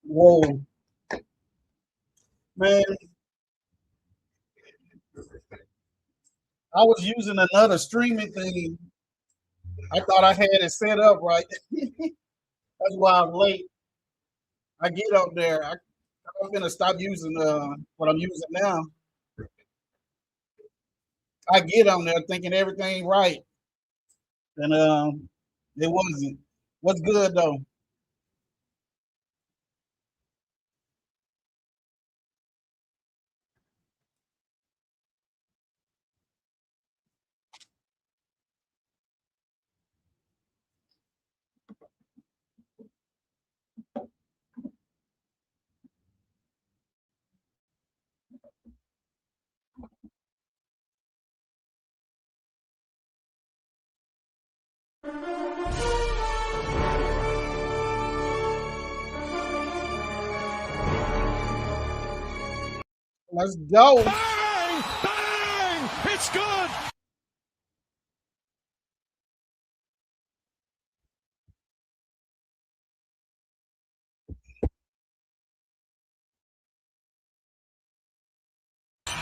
Whoa, man! I was using another streaming thing. I thought I had it set up right. That's why I'm late. I get up there. I'm gonna stop using what I'm using now. I get on there thinking everything right, and it wasn't. What's good though? Let's go. Bang! Bang! It's good!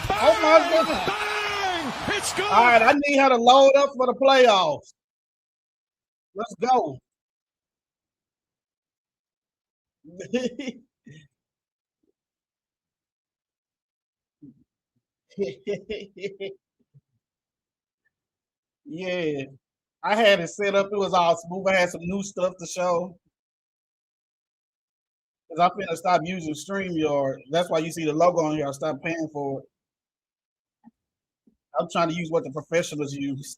Oh my goodness! Bang! It's good! All right, I need her to load up for the playoffs. Let's go. Yeah, I had it set up. It was all smooth. I had some new stuff to show because I'm finna stop using StreamYard. That's why you see the logo on here. I stopped paying for it. I'm trying to use what the professionals use.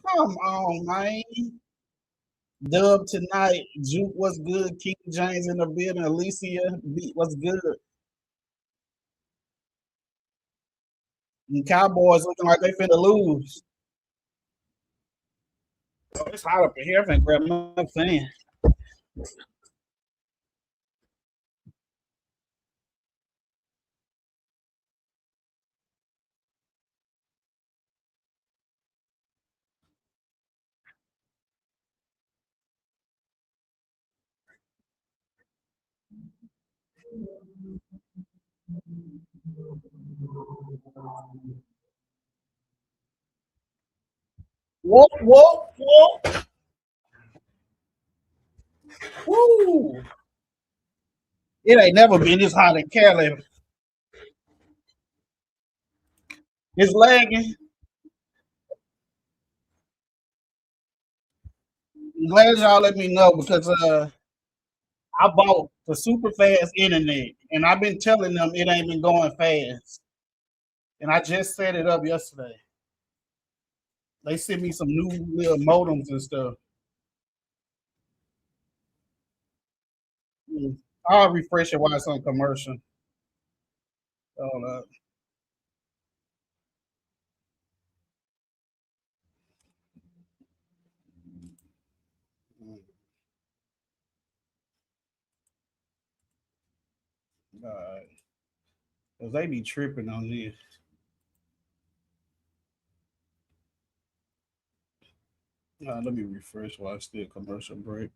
Come on, man. Dub tonight. Juke was good. King James in the building. Alicia beat was good. And Cowboys looking like they finna lose. Oh, it's hot up in here. I'm finna grab my fan. Whoop, whoop, whoop. Woo. It ain't never been this hot in Cali. It's lagging. I'm glad y'all let me know because I bought the super fast internet and I've been telling them it ain't been going fast. And I just set it up yesterday. They sent me some new little modems and stuff. I'll refresh it while it's on commercial. Hold up. Cause they be tripping on this. Let me refresh while it's still commercial break.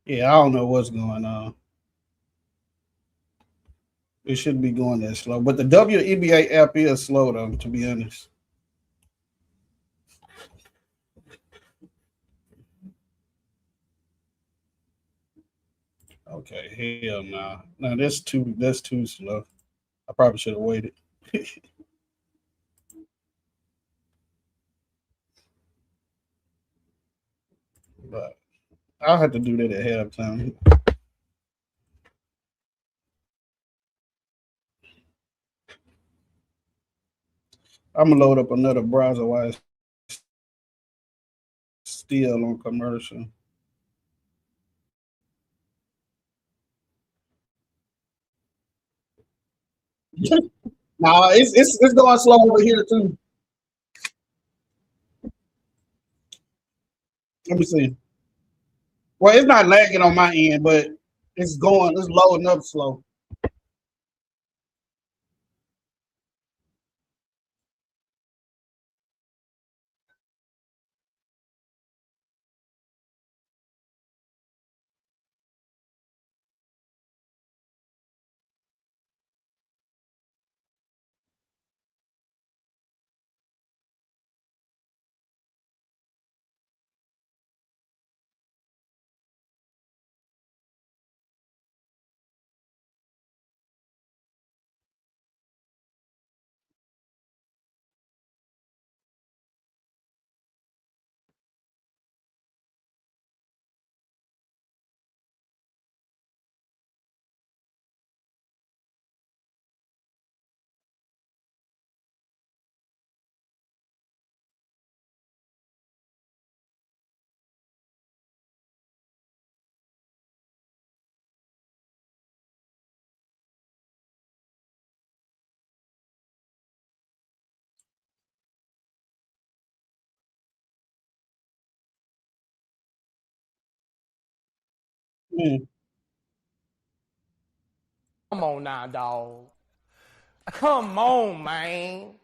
Yeah, I don't know what's going on. It shouldn't be going that slow. But the WEBA app is slow though, to be honest. Okay, hell nah. No, that's too slow. I probably should have waited. But I'll have to do that at halftime. I'm gonna load up another browser while it's still on commercial. Nah, it's going slow over here too. Let me see. Well, it's not lagging on my end, but it's loading up slow. Mm. Come on now, dog. Come on, man.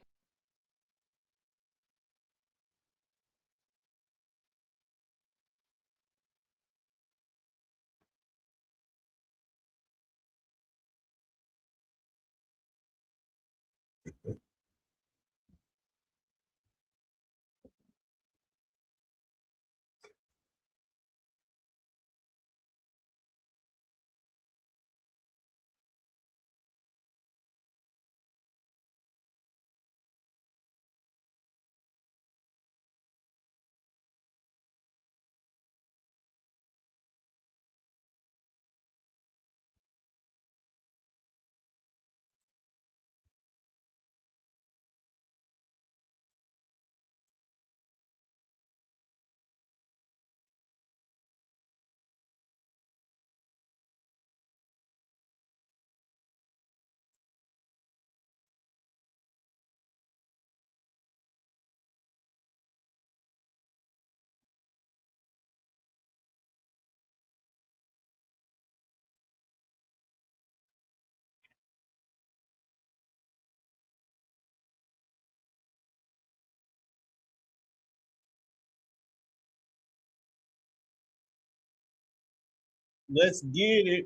Let's get it.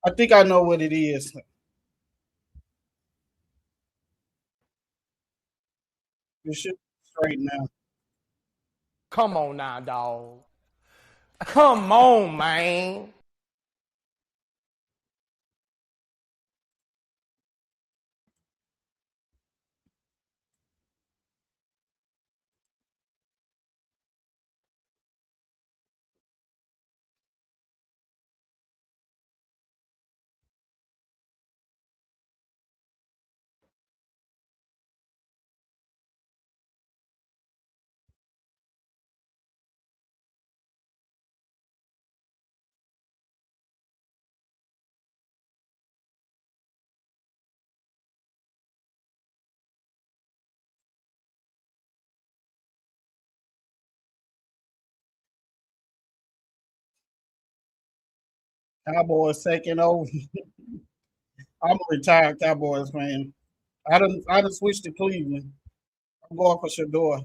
I think I know what it is. You should be straight now. Come on now, dog. Come on, man. Cowboys taking over. I'm a retired Cowboys fan. I done switched to Cleveland. I'm going for Shador.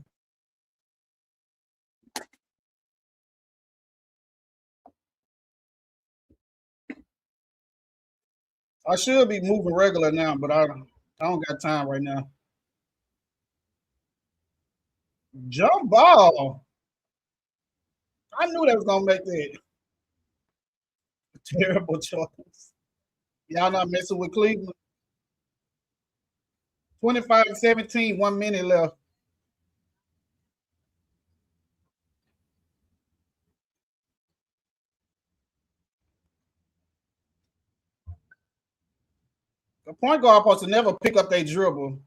I should be moving regular now, but I don't got time right now. Jump ball. I knew they was gonna make that terrible choice. Y'all not messing with Cleveland. 25-17, 1 minute left. The point guard supposed to never pick up their dribble.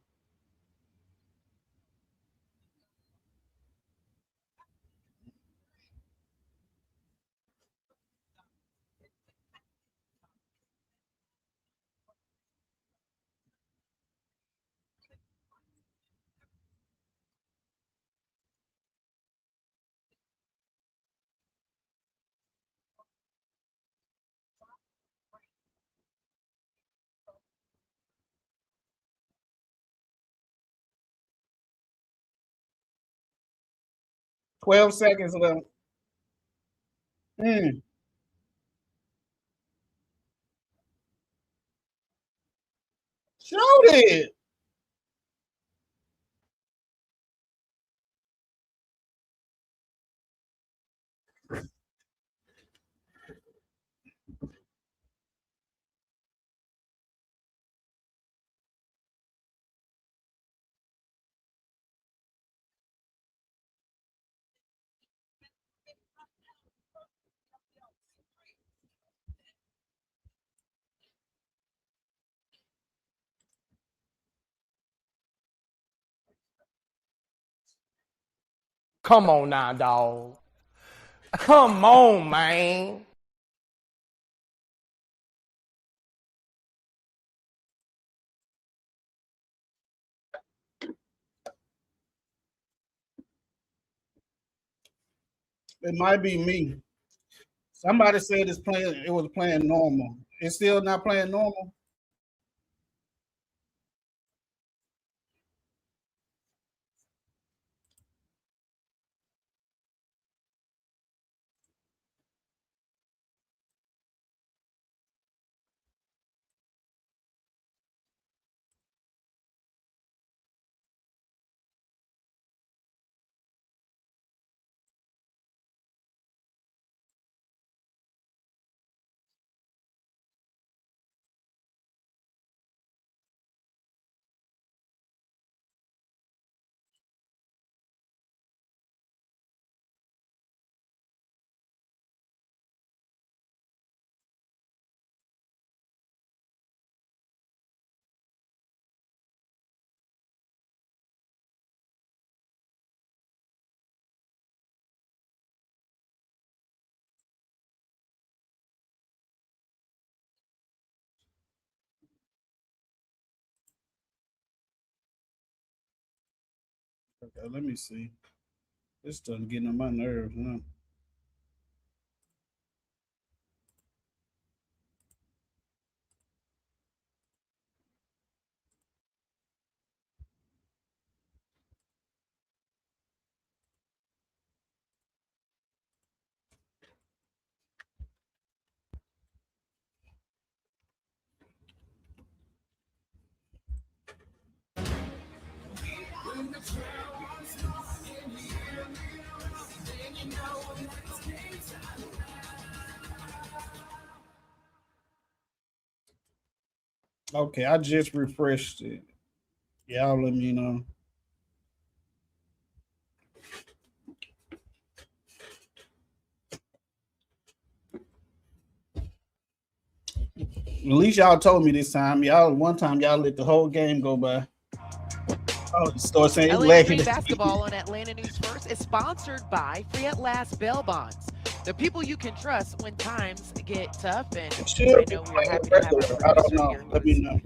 Twelve seconds left. Mm. Showed it. Come on now, dog. Come on, man. It might be me. Somebody said it was playing normal. It's still not playing normal. Okay, let me see. This stuff getting on my nerves now. Okay, I just refreshed it. Y'all let me know. At least y'all told me this time. One time y'all let the whole game go by. Oh, start saying Atlanta Free Basketball on Atlanta News First is sponsored by Free at Last Bail Bonds. The people you can trust when times get tough. And I know we're happy to have our I don't know. producer here Let me know.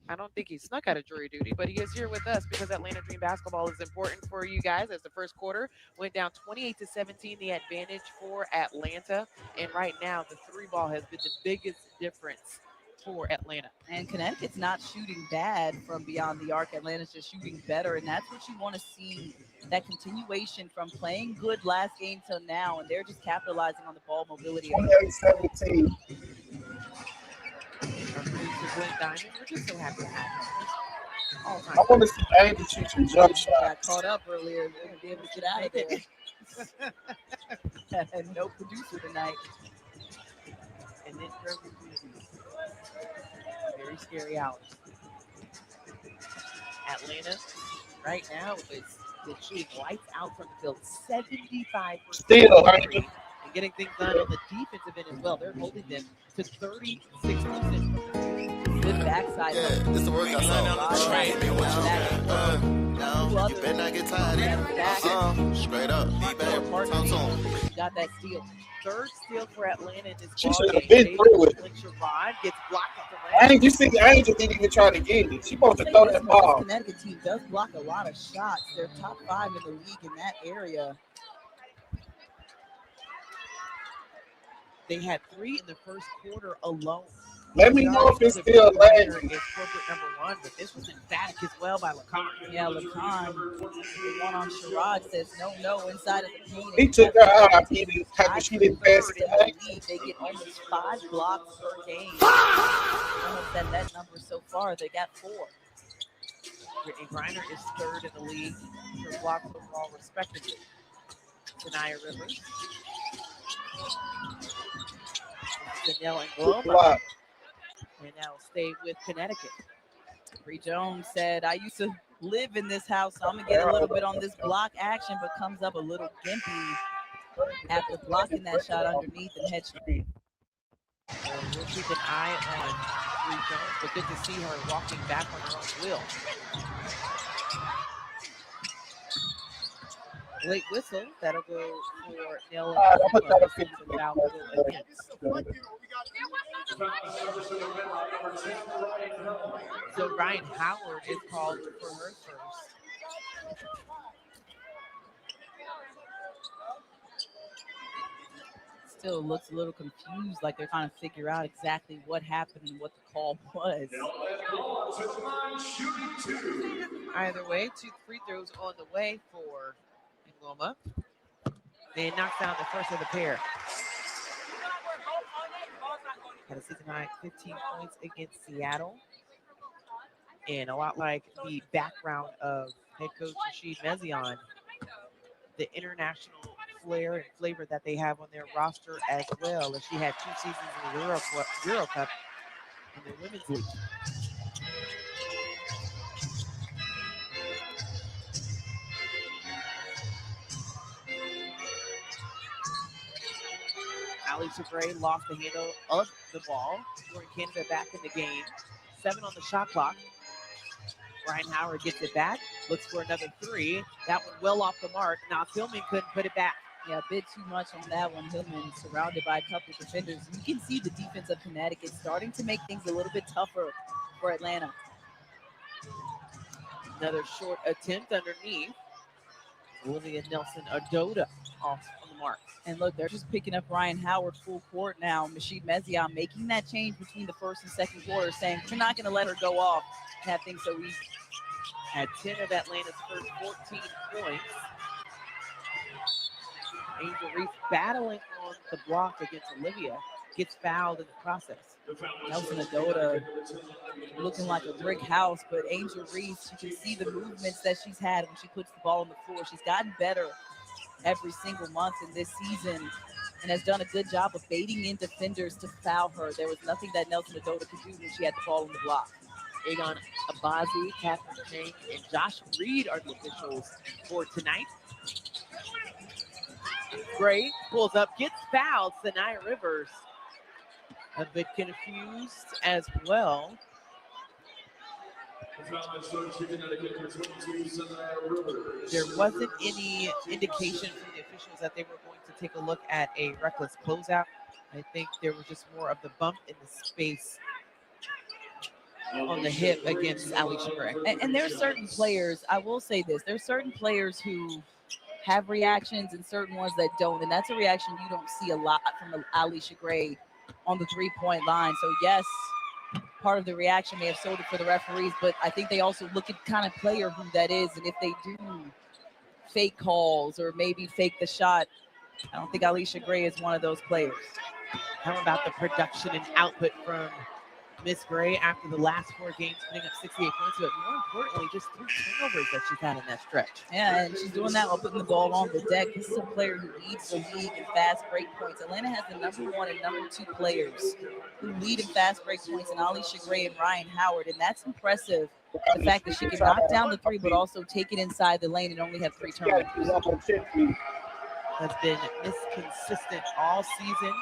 I don't think he snuck out of jury duty, but he is here with us because Atlanta Dream basketball is important for you guys. As the first quarter went down 28-17, the advantage for Atlanta. And right now, the three ball has been the biggest difference for Atlanta. And Connecticut's not shooting bad from beyond the arc. Atlanta's just shooting better, and that's what you want to see. That continuation from playing good last game till now, and they're just capitalizing on the ball mobility. 28-17. Our producer Glenn Diamond, we're just so happy to have him. All time. I want to see Angel shoot some jump shots. Got caught up earlier, and be able to get out of there. And no producer tonight. And then very scary hours. Atlanta right now is shooting lights out from the field, 75%. Still, and getting things done on the defensive end as well. They're holding them to 36%. Good backside. Yeah, it's the workout song. No, you better not get tired either. Straight up. Got that steal. Third steal for Atlanta in this She ball should have game. been through it. Sherrod gets blocked off the rim. Angel, you see, Angel didn't even try to get it. She supposed to throw that ball. This Connecticut team does block a lot of shots. They're top 5 in the league in that area. They had 3 in the first quarter alone. Let me know if it's still Landry. It's corporate number 1, but this was emphatic as well by LeCon. Yeah, LeCon, the one on Sherrod says no inside of the paint. He took her out after she didn't pass it. They get almost 5 blocks per game. Almost at that number so far. They got 4. Brittany Griner is 3rd in the league for blocks overall, respectively. Tanaya Rivers. Janelle and Globe. And now stay with Connecticut. Bree Jones said, I used to live in this house, so I'm going to get a little bit on this block action, but comes up a little gimpy after blocking that shot underneath and head straight. We'll keep an eye on Bree Jones, but good to see her walking back on her own wheel. Late whistle. That'll go for Nell and So Ryan Howard is called for her first. Still looks a little confused, like they're trying to figure out exactly what happened and what the call was. Either way, 2 free throws on the way for Ngoma. They knocked down the first of the pair. Had a season high 15 points against Seattle. And a lot like the background of head coach Rashid Mezion, the international flair and flavor that they have on their roster as well, as she had 2 seasons in the Euro Cup in the Women's League. Ali Sabre lost the handle of the ball. We're in Canada back in the game. 7 on the shot clock. Ryan Howard gets it back, looks for another 3. That one well off the mark. Now Hillman couldn't put it back. Yeah, a bit too much on that one. Hillman surrounded by a couple of defenders. You can see the defense of Connecticut starting to make things a little bit tougher for Atlanta. Another short attempt underneath. Olivia Nelson-Ododa off on the mark. And look, they're just picking up Ryan Howard full court now. Rashid Mezion making that change between the first and second quarter, saying we're not going to let her go off and have things so easy. Had 10 of Atlanta's first 14 points. Angel Reese battling on the block against Olivia. Gets fouled in the process. Nelson-Ododa looking like a brick house, but Angel Reese, you can see the movements that she's had when she puts the ball on the floor. She's gotten better every single month in this season and has done a good job of baiting in defenders to foul her. There was nothing that Nelson-Ododa could do when she had the ball on the block. Aegon Abazi, Catherine Chang, and Josh Reed are the officials for tonight. Gray pulls up, gets fouled. Sanaya Rivers a bit confused as well. There wasn't any indication from the officials that they were going to take a look at a reckless closeout. I think there was just more of the bump in the space on the hip against Alicia Gray. And there's certain players, I will say this, there's certain players who have reactions and certain ones that don't. And that's a reaction you don't see a lot from Alicia Gray on the 3-point line. So yes, part of the reaction may have sold it for the referees, but I think they also look at kind of player who that is. And if they do fake calls or maybe fake the shot, I don't think Alicia Gray is one of those players. How about the production and output from Miss Gray after the last 4 games, putting up 68 points, but more importantly, just 3 turnovers that she's had in that stretch. Yeah, and she's doing that while putting the ball on the deck. This is a player who leads the league in fast break points. Atlanta has the #1 and #2 players who lead in fast break points in Alicia Gray and Ryan Howard, and that's impressive. The fact that she can knock down the 3, but also take it inside the lane and only have 3 turnovers. Has been consistent all season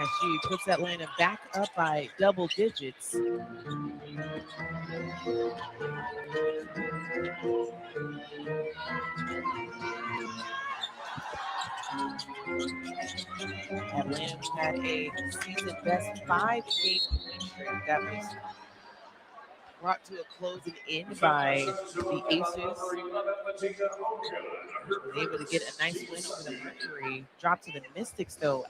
as she puts Atlanta back up by double digits. Atlanta had a season best 5-game win streak that was brought to a closing end by the Aces. They were able to get a nice win over the Mercury. Dropped to the Mystics though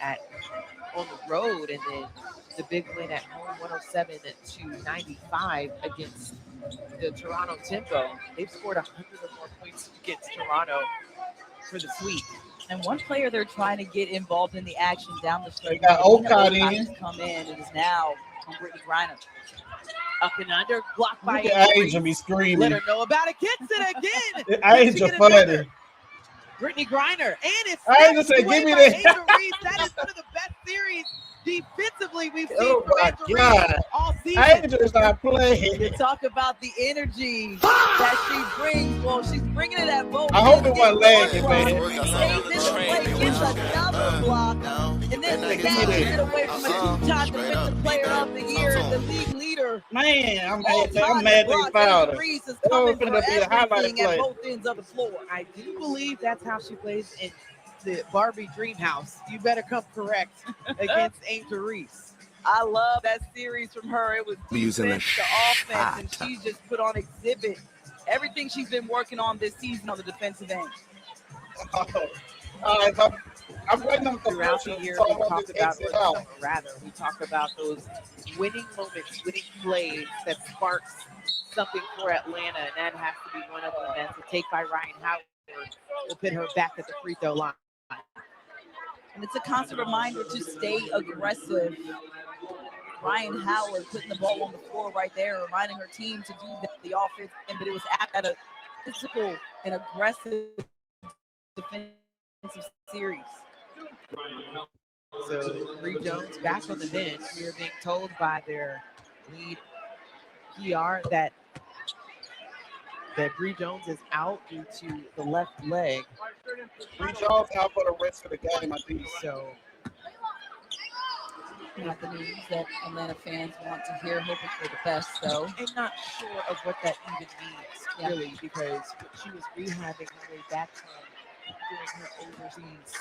on the road, and then the big win at home, 107-95 against the Toronto Tempo. They've scored 100 or more points against Toronto for the sweep. And one player they're trying to get involved in the action down the stretch. Got Okada in. Come in and is now on Brittany Griner. Up and under, blocked by Angel be screaming. Let her know about it. Gets it again. Angel funny. Brittany Griner, and it's Angel said, "Give me that." Angel Reese. That is one of the best series defensively we've seen Oh from my Angel God. Reese all season. Angel is not playing. To talk about the energy that she brings. Well, she's bringing it at both. I hope it wasn't lagging, man. Stays in the play, gets another block, and then the catch it away from a 2-time defensive player of the year, the league leader. Man, I'm mad they fouled her. Reese is Oh, coming it's for gonna be a highlight everything play. at both ends of the floor. I do believe that's how she plays in the Barbie Dream House. You better come correct against Angel Reese. I love that series from her. It was Using defense a to offense, and she just put on exhibit everything she's been working on this season on the defensive end. I'm waiting on Throughout the year, we talked about we talk about those winning moments, winning plays that sparks something for Atlanta, and that has to be one of them. That's a take by Ryan Howard will put her back at the free throw line. And it's a constant reminder to stay aggressive. Ryan Howard putting the ball on the floor right there, reminding her team to do the offense, but it was at a physical and aggressive defensive series. So Bree Jones back on the bench. We are being told by their lead PR that Bree Jones is out due to the left leg. Bree Jones out for the rest of the game, I think. So Not the news that Atlanta fans want to hear, hoping for the best, though. I'm not sure of what that even means, really, because she was rehabbing her way back from doing her overseas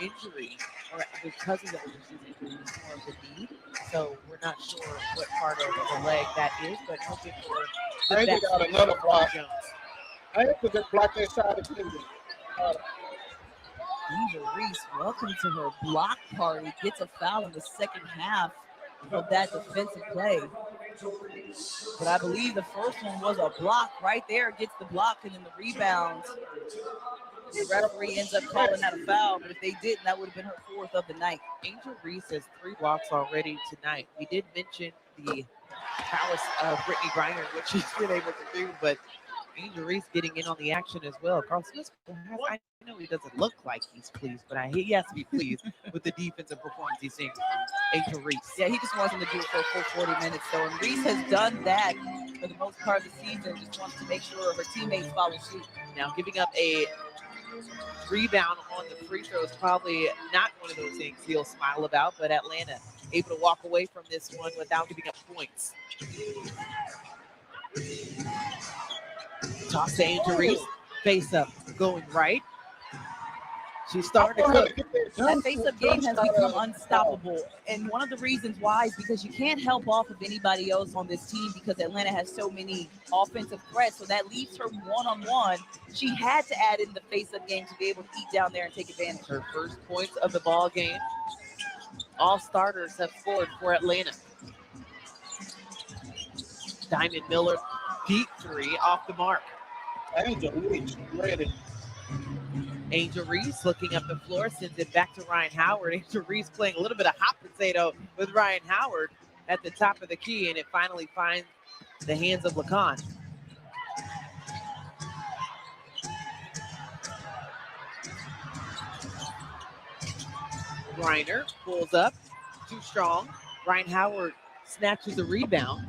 injury, or because of the overseas injury, was more of the knee. So we're not sure what part of the leg that is, but hoping for the I best. got another block. Jones. I have to just block that shot again. Angel Reese, welcome to her block party. Gets a foul in the second half of that defensive play. But I believe the first one was a block right there. Gets the block and then the rebound. The referee ends up calling that a foul, but if they didn't, that would have been her 4th of the night. Angel Reese has 3 blocks already tonight. We did mention the prowess of Brittany Griner, what she's been able to do, but Angel Reese getting in on the action as well. Carl Smith, I know he doesn't look like he's pleased, but he has to be pleased with the defensive performance he's seeing from Angel Reese. Yeah, he just wants him to do it for a full 40 minutes. So, and Reese has done that for the most part of the season. Just wants to make sure her teammates follow suit. Now, giving up a rebound on the free throw is probably not one of those things he'll smile about, but Atlanta able to walk away from this one without giving up points. Toss to Angel Reese, face up, going right. She's starting to I want her cook. to get that That jump face-up shot, game has become unstoppable. And one of the reasons why is because you can't help off of anybody else on this team because Atlanta has so many offensive threats. So that leaves her one-on-one. She had to add in the face-up game to be able to eat down there and take advantage. Her first points of the ball game. All starters have scored for Atlanta. Diamond Miller, deep three off the mark. Angel Reese ready. Angel Reese looking up the floor, sends it back to Ryan Howard. Angel Reese playing a little bit of hot potato with Ryan Howard at the top of the key, and it finally finds the hands of Lacan. Reiner pulls up, too strong. Ryan Howard snatches the rebound.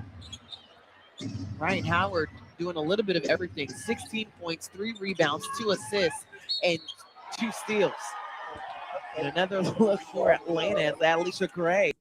Ryan Howard doing a little bit of everything. 16 points, 3 rebounds, 2 assists, and 2 steals. And another look for Atlanta as Alicia Gray.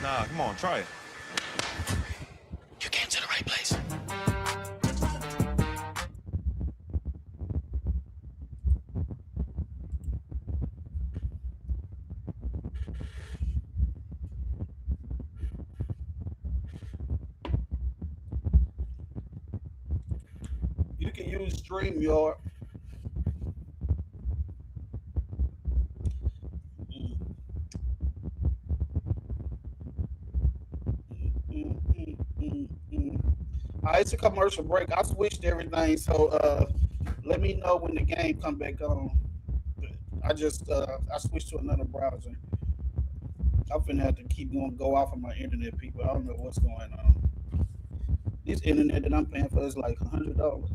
Nah, come on, try it. You came to the right place. You can use StreamYard. All right, it's a commercial break. I switched everything, so let me know when the game come back on. I switched to another browser. I'm finna have to keep go off of my internet, people. I don't know what's going on. This internet that I'm paying for is like $100.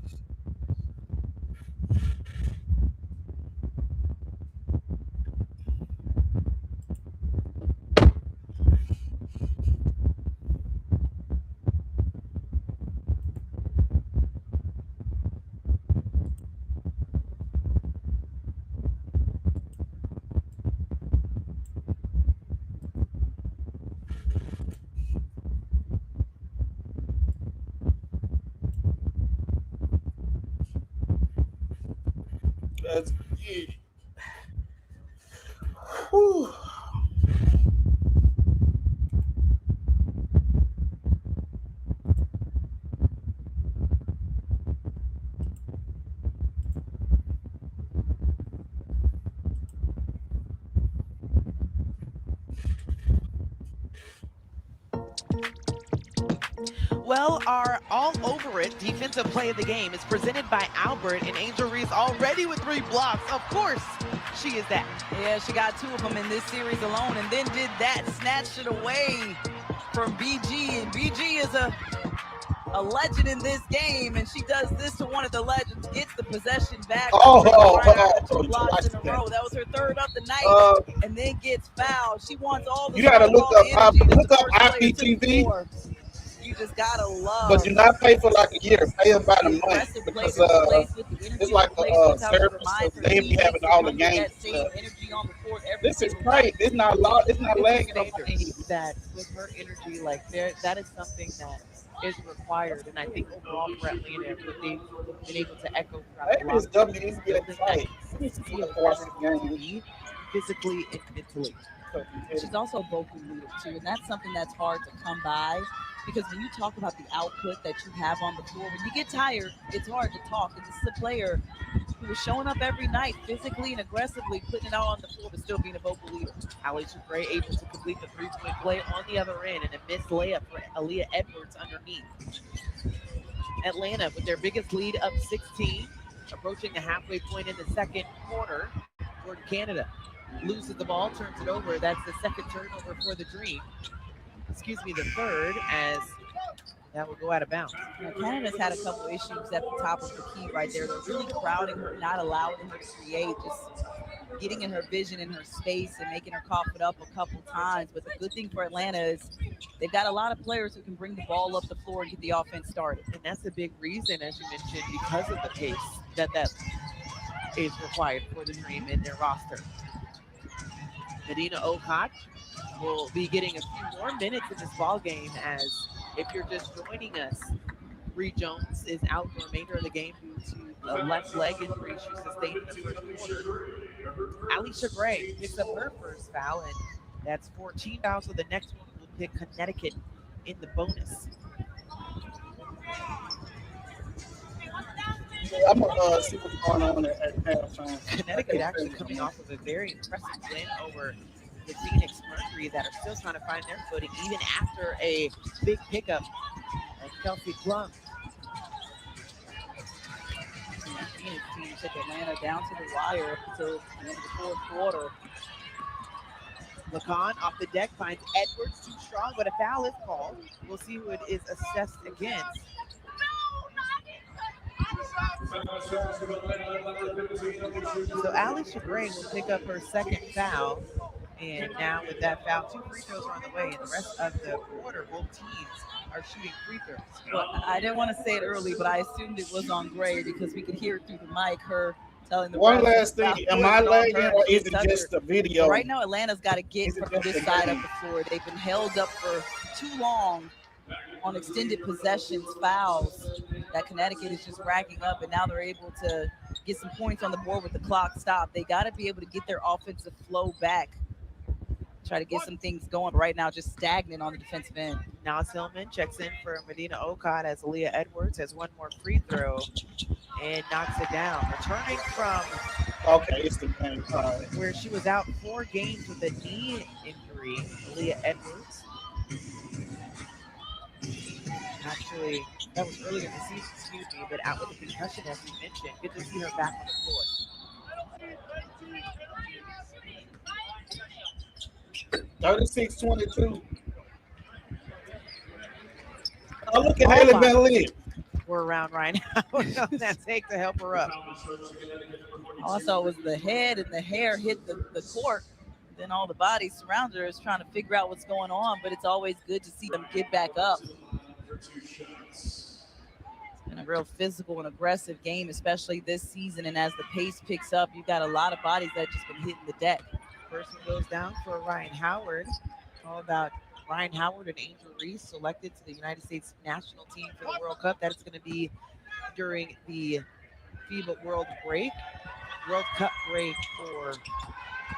That's it. Whew. Well, our all over it defensive play of the game is presented by Albert, and Angel Reese already with 3 blocks. Of course, she is that. Yeah, she got 2 of them in this series alone and then did that, snatched it away from BG. And BG is a legend in this game, and she does this to one of the legends, gets the possession back. Two blocks in a row. That was her 3rd of the night, and then gets fouled. She wants all the. You gotta look up IPTV. You just gotta love. But do not pay for like a year. Pay them by the month because it's like a service. So they be having all the games. This is great. It's not law. It's not lagging. That with her energy, like there, that is something that is required, and I think overall for Atlanta, what they've been able to echo throughout Maybe it's WNBA fight. Physically and mentally. She's also a vocal leader too, and that's something that's hard to come by. Because when you talk about the output that you have on the floor, when you get tired, it's hard to talk. And this is a player who was showing up every night, physically and aggressively, putting it out on the floor, but still being a vocal leader. Alicia Gray able to complete the 3-point play on the other end, and a missed layup for Aaliyah Edwards underneath. Atlanta with their biggest lead up 16. approaching the halfway point in the second quarter for Canada. Loses the ball, turns it over. That's the second turnover for the Dream. Excuse me, the third, as that will go out of bounds. Now, Canada's had a couple issues at the top of the key right there. They're really crowding her, not allowing her to create, just getting in her vision in her space and making her cough it up a couple times. But the good thing for Atlanta is they've got a lot of players who can bring the ball up the floor and get the offense started. And that's a big reason, as you mentioned, because of the pace that is required for the Dream in their roster. Medina Okot will be getting a few more minutes in this ball game, as if you're just joining us, Reed Jones is out the remainder of the game due to a left leg injury she sustained in the first quarter. Alicia Gray picks up her first foul, and that's 14 fouls. So the next one will pick Connecticut in the bonus. I'm gonna see what's going on at halftime. Connecticut actually coming off of a very impressive win over the Phoenix Mercury that are still trying to find their footing, even after a big pickup of Kelsey Plum. The Phoenix team took Atlanta down to the wire until the end of the fourth quarter. Lacan off the deck finds Edwards too strong, but a foul is called. We'll see who it is assessed against. So Alicia Gray will pick up her second foul. And now with that foul, 2 free throws are on the way. And the rest of the quarter, both teams are shooting free throws. Well, I didn't want to say it early, but I assumed it was on Gray because we could hear it through the mic, her telling the One refs last thing, about am I putting it on lagging her or and is it touch just her. the video? Right now, Atlanta's got to get Is it from just this the side game? of the floor. They've been held up for too long on extended possessions, fouls that Connecticut is just racking up, and now they're able to get some points on the board with the clock stopped. They got to be able to get their offensive flow back, try to get some things going. Right now, just stagnant on the defensive end. Now Tillman checks in for Medina Okot as Aaliyah Edwards has one more free throw and knocks it down. Returning from Okay, it's the game. All right. where she was out 4 games with a knee injury, Aaliyah Edwards. Actually, that was earlier in the season, excuse me, but out with a concussion, as we mentioned. Good to see her back on the floor. 36-22. Oh, look at Haley Van Lien. We're around right now. That take to help her up. All I saw was the head and the hair hit the court. Then all the bodies surrounding her is trying to figure out what's going on, but it's always good to see them get back up. It's been a real physical and aggressive game, especially this season. And as the pace picks up, you've got a lot of bodies that have just been hitting the deck. First one goes down for Ryan Howard. All about Ryan Howard and Angel Reese selected to the United States national team for the World Cup. That is going to be during the FIBA World Cup break for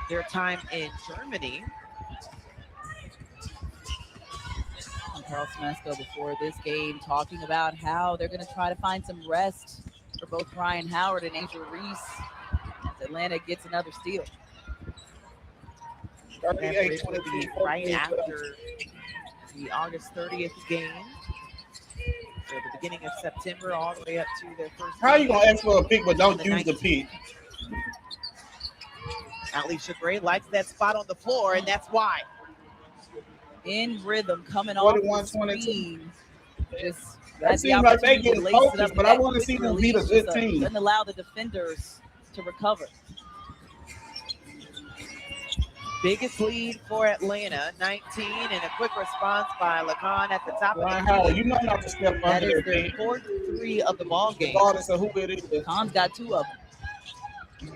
their time in Germany. And Carl Smesko before this game talking about how they're going to try to find some rest for both Ryan Howard and Angel Reese as Atlanta gets another steal. That break will be right after the August 30th game. So the beginning of September all the way up to their first. How you gonna ask for a pick but don't use the pick? Alicia Gray likes that spot on the floor, and that's why. In rhythm, coming off the 41-22. screen. Just That seems like they get focused, but I want to see them beat a good team. Doesn't allow the defenders to recover. Biggest lead for Atlanta, 19, and a quick response by Lacan at the top Ryan of the Howard, key. you know not to step That under is their the team, fourth 3 of the ball game. regardless of who it is. Khan's got 2 of them.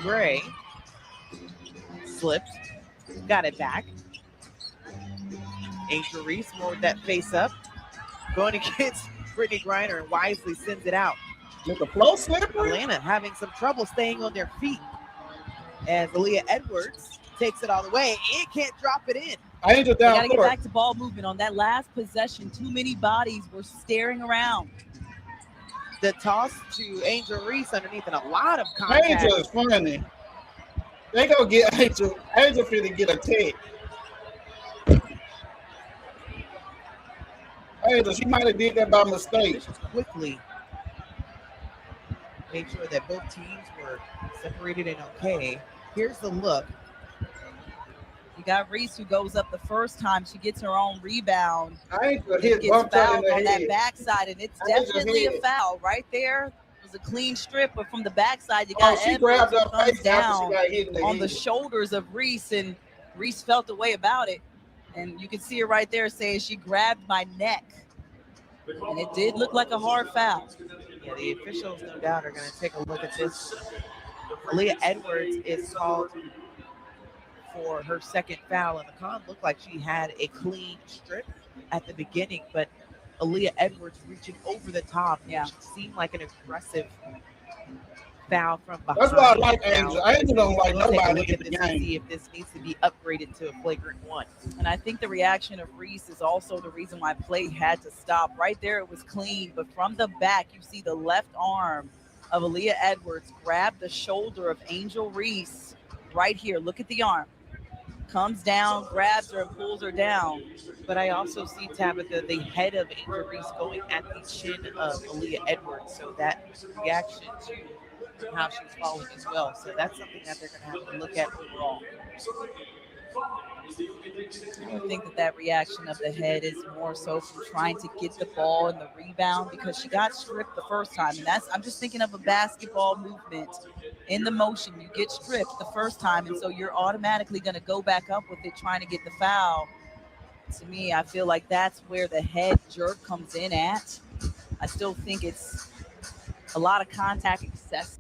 Gray slipped, got it back. Angel Reese moved that face up, going against Brittany Griner, and wisely sends it out. With the flow slippery. Atlanta having some trouble staying on their feet as Aaliyah Edwards takes it all the way and can't drop it in. Angel They got down to get court. back to ball movement on that last possession. Too many bodies were staring around. The toss to Angel Reese underneath and a lot of contact. Angel is funny. They gonna get Angel. Angel finna get a tag. Angel, she might have did that by mistake. Quickly made sure that both teams were separated and okay. Here's the look. You got Reese who goes up the first time. She gets her own rebound. I ain't gonna It hit gets bumped her in fouled the on that head. backside, and it's I hit her definitely a head. foul right there. It was a clean strip, but from the backside, you Oh, got she Edwards grabbed who her comes face after she down got hit in the on the head. shoulders of Reese, and Reese felt the way about it. And you can see her right there saying she grabbed my neck. And it did look like a hard foul. Yeah, the officials, no doubt, are going to take a look at this. Aaliyah Edwards is called for her second foul, and the con looked like she had a clean strip at the beginning, but Aaliyah Edwards reaching over the top, Yeah. which seemed like an aggressive foul from behind. That's why I like foul. Angel. Angel don't like We'll take a nobody look in at the this to game. see if this needs to be upgraded to a flagrant one. And I think the reaction of Reese is also the reason why play had to stop. Right there, it was clean, but from the back, you see the left arm of Aaliyah Edwards grab the shoulder of Angel Reese right here. Look at the arm. Comes down, grabs her, and pulls her down. But I also see, Tabitha, the head of Angel Reese going at the chin of Aaliyah Edwards, so that reaction to how she was falling as well. So that's something that they're going to have to look at overall. I would think that reaction of the head is more so from trying to get the ball and the rebound, because she got stripped the first time. And I'm just thinking of a basketball movement. In the motion, you get stripped the first time, and so you're automatically going to go back up with it trying to get the foul. To me, I feel like that's where the head jerk comes in at. I still think it's a lot of contact excess.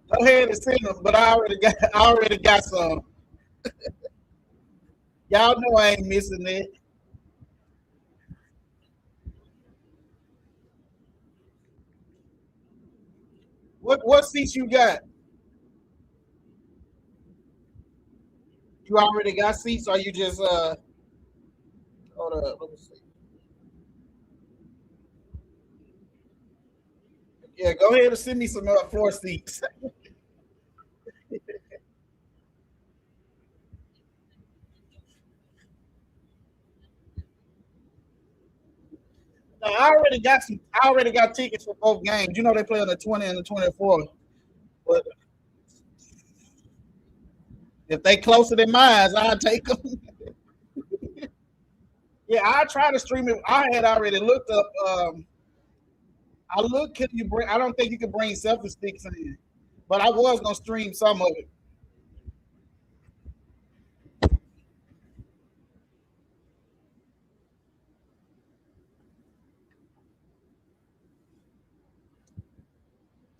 Go ahead and send them, but I already got some. Y'all know I ain't missing it. What seats you got? You already got seats, or you just hold up, let me see. Yeah, go ahead and send me some floor seats. No, I already got tickets for both games. You know they play on the 20 and the 24th. But if they closer than mine, I'll take them. Yeah, I try to stream it. I had already looked up. I look. Can you bring? I don't think you can bring selfie sticks in, but I was gonna stream some of it.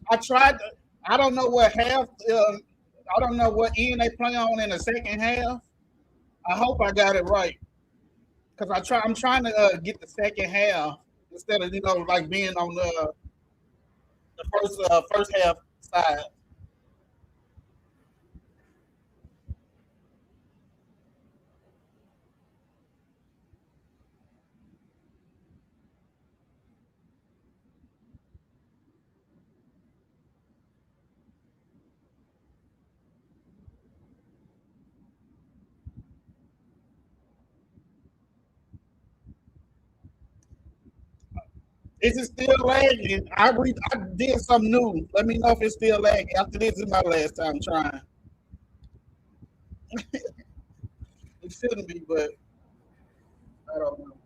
I tried. I don't know what half. I don't know what end they play on in the second half. I hope I got it right because I'm trying to get the second half instead of like being on the first half side. Is it still lagging? I did something new. Let me know if it's still lagging. After this is my last time trying. It shouldn't be, but I don't know.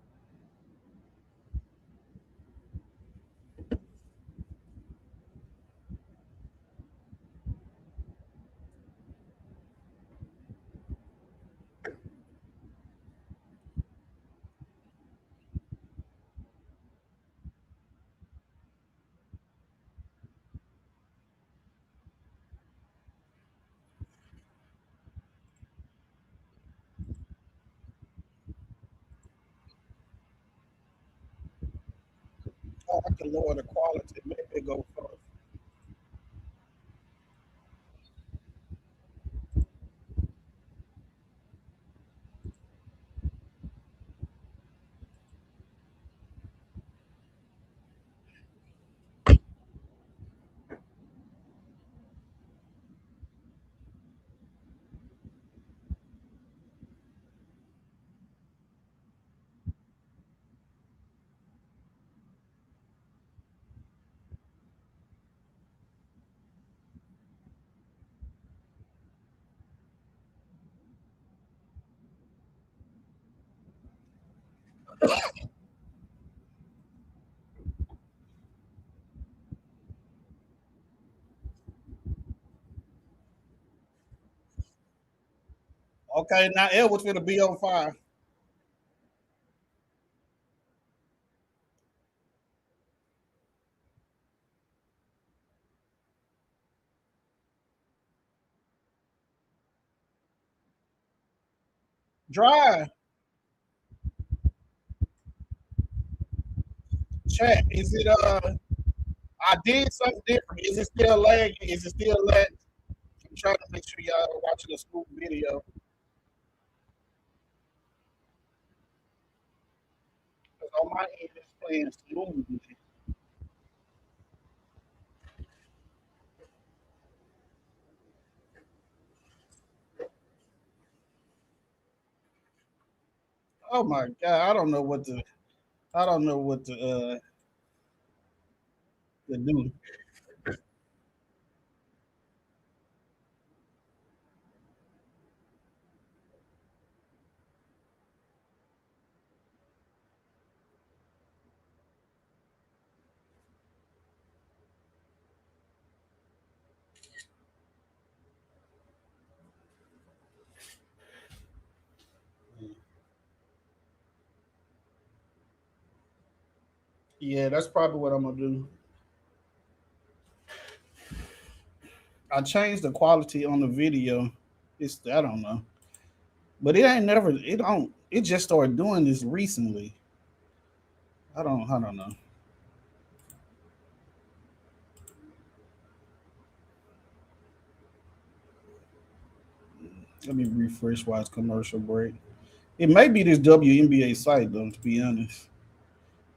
Oh, I can lower the quality. Maybe it go first. Okay, now Edward's gonna be on fire. Dry. Chat. Is it I did something different. Is it still lagging? Is it still lag? I'm trying to make sure y'all are watching a school video. Because on my end it's playing smoothly. Oh my god, I don't know what to do. Yeah, that's probably what I'm gonna do. I changed the quality on the video. It's I don't know. But it don't it just started doing this recently. I don't know. Let me refresh while it's commercial break. It may be this WNBA site though, to be honest.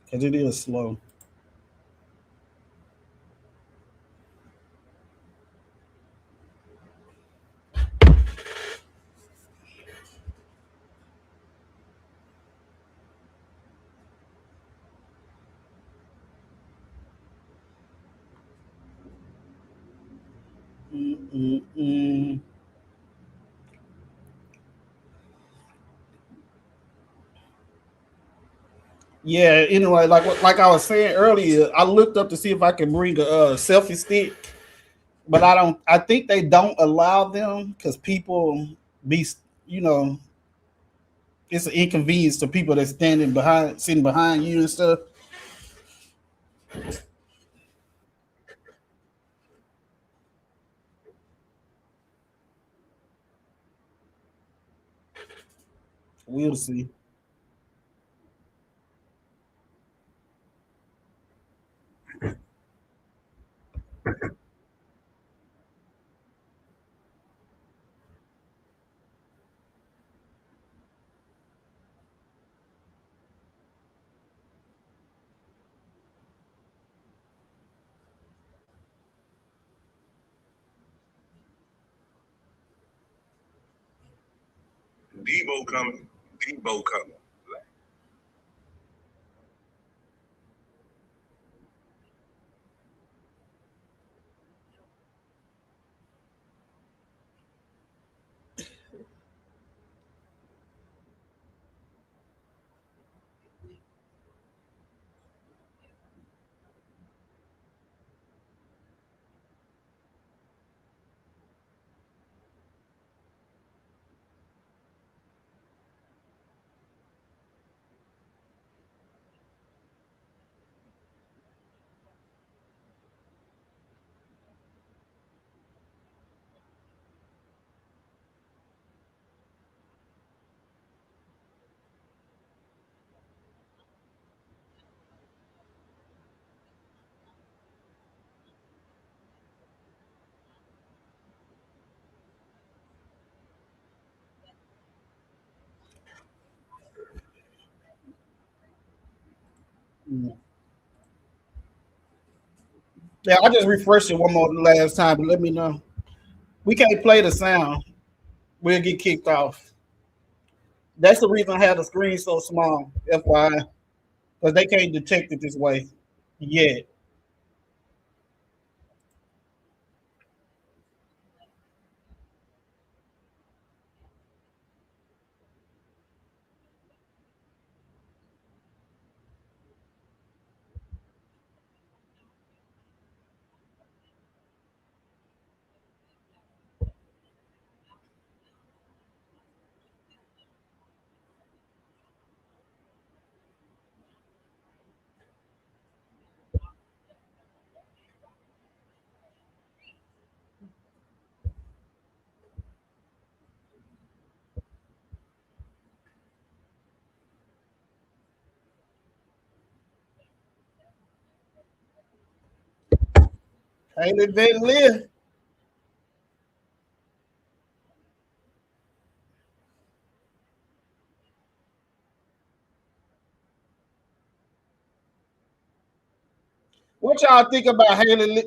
Because it is slow. Mm-mm-mm. Yeah, anyway, like I was saying earlier, I looked up to see if I can bring a selfie stick, but I don't. I think they don't allow them because people be, you know, it's an inconvenience to people that's sitting behind you and stuff. We'll see. Debo coming. Debo coming. Mm. Yeah, I just refreshed it one more last time, but let me know. We can't play the sound. We'll get kicked off. That's the reason I have the screen so small, FYI, because they can't detect it this way yet. Haley Van Live. What y'all think about Haley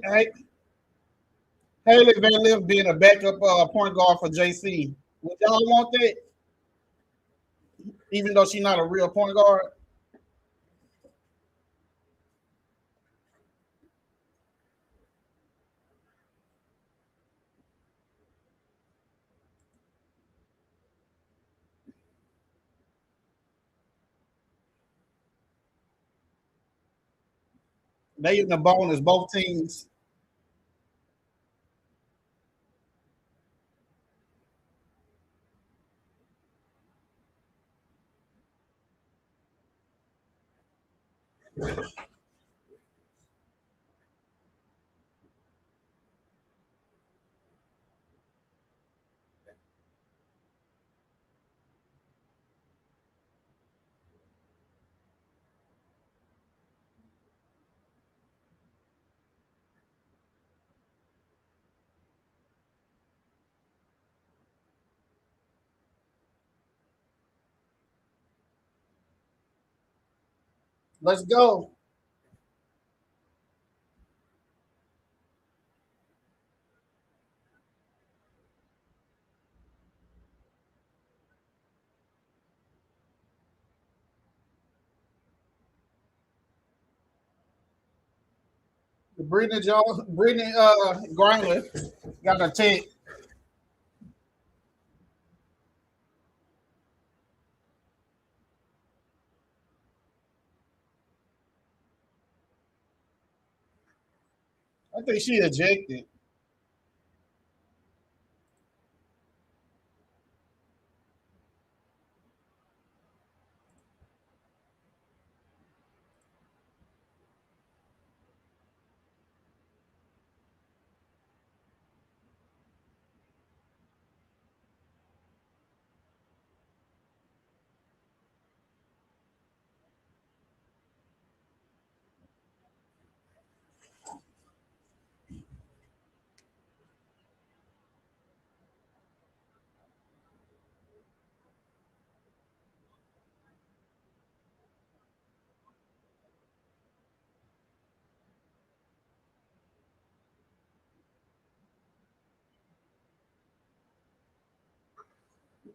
Van Live being a backup point guard for JC? Would y'all want that, even though she's not a real point guard? They in the bonus, both teams. Let's go. Brittany Griner got a take. I think she ejected.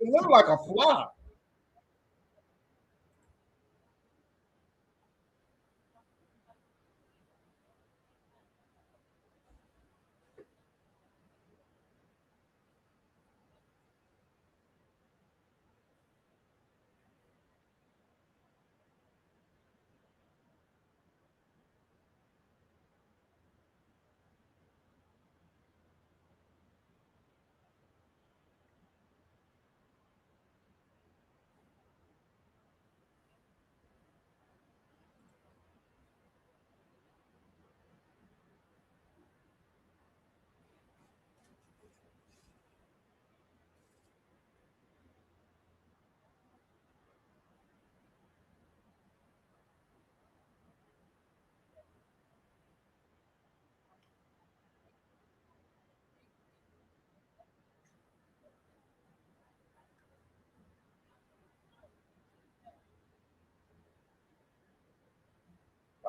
It looked like a flop.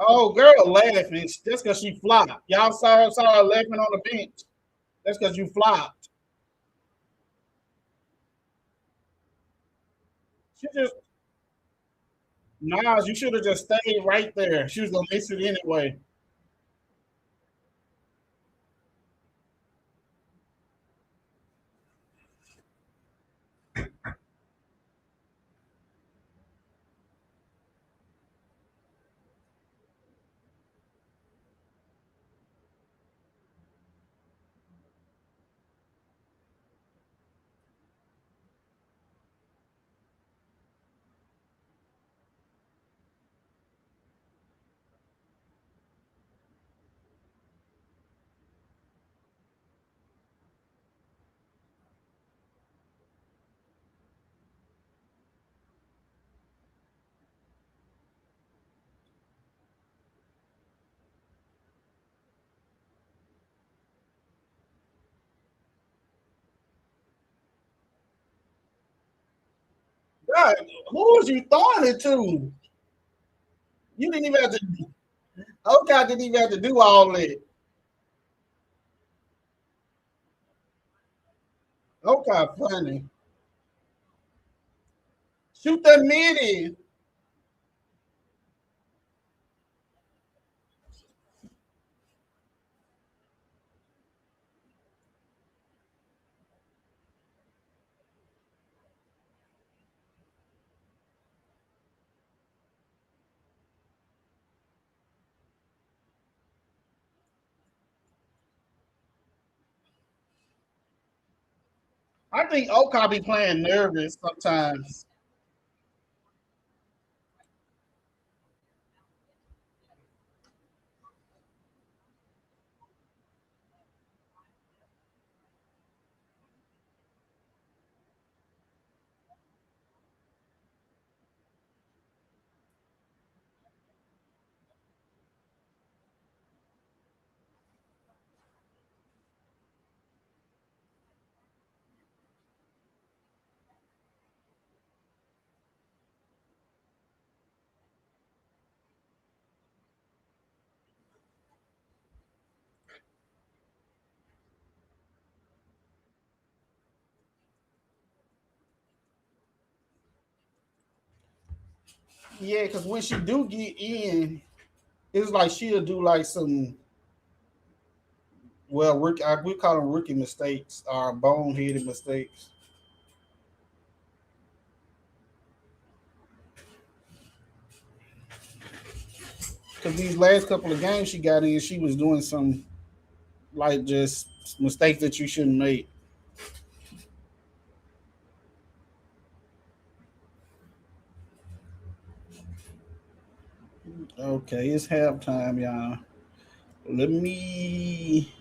Oh, girl, laughing. That's because she flopped. Y'all saw her laughing on the bench. That's because you flopped. She just Nas, you should have just stayed right there. She was gonna miss it anyway. God, who was you throwing it to? You didn't even have to. Okay, didn't even have to do all that. Okay, funny. Shoot that midi. I think Oka be playing nervous sometimes. Yeah, because when she do get in, it's like she'll do like some we call them rookie mistakes or boneheaded mistakes. Because these last couple of games she got in, she was doing some like just mistakes that you shouldn't make. Okay, it's halftime, y'all. Let me.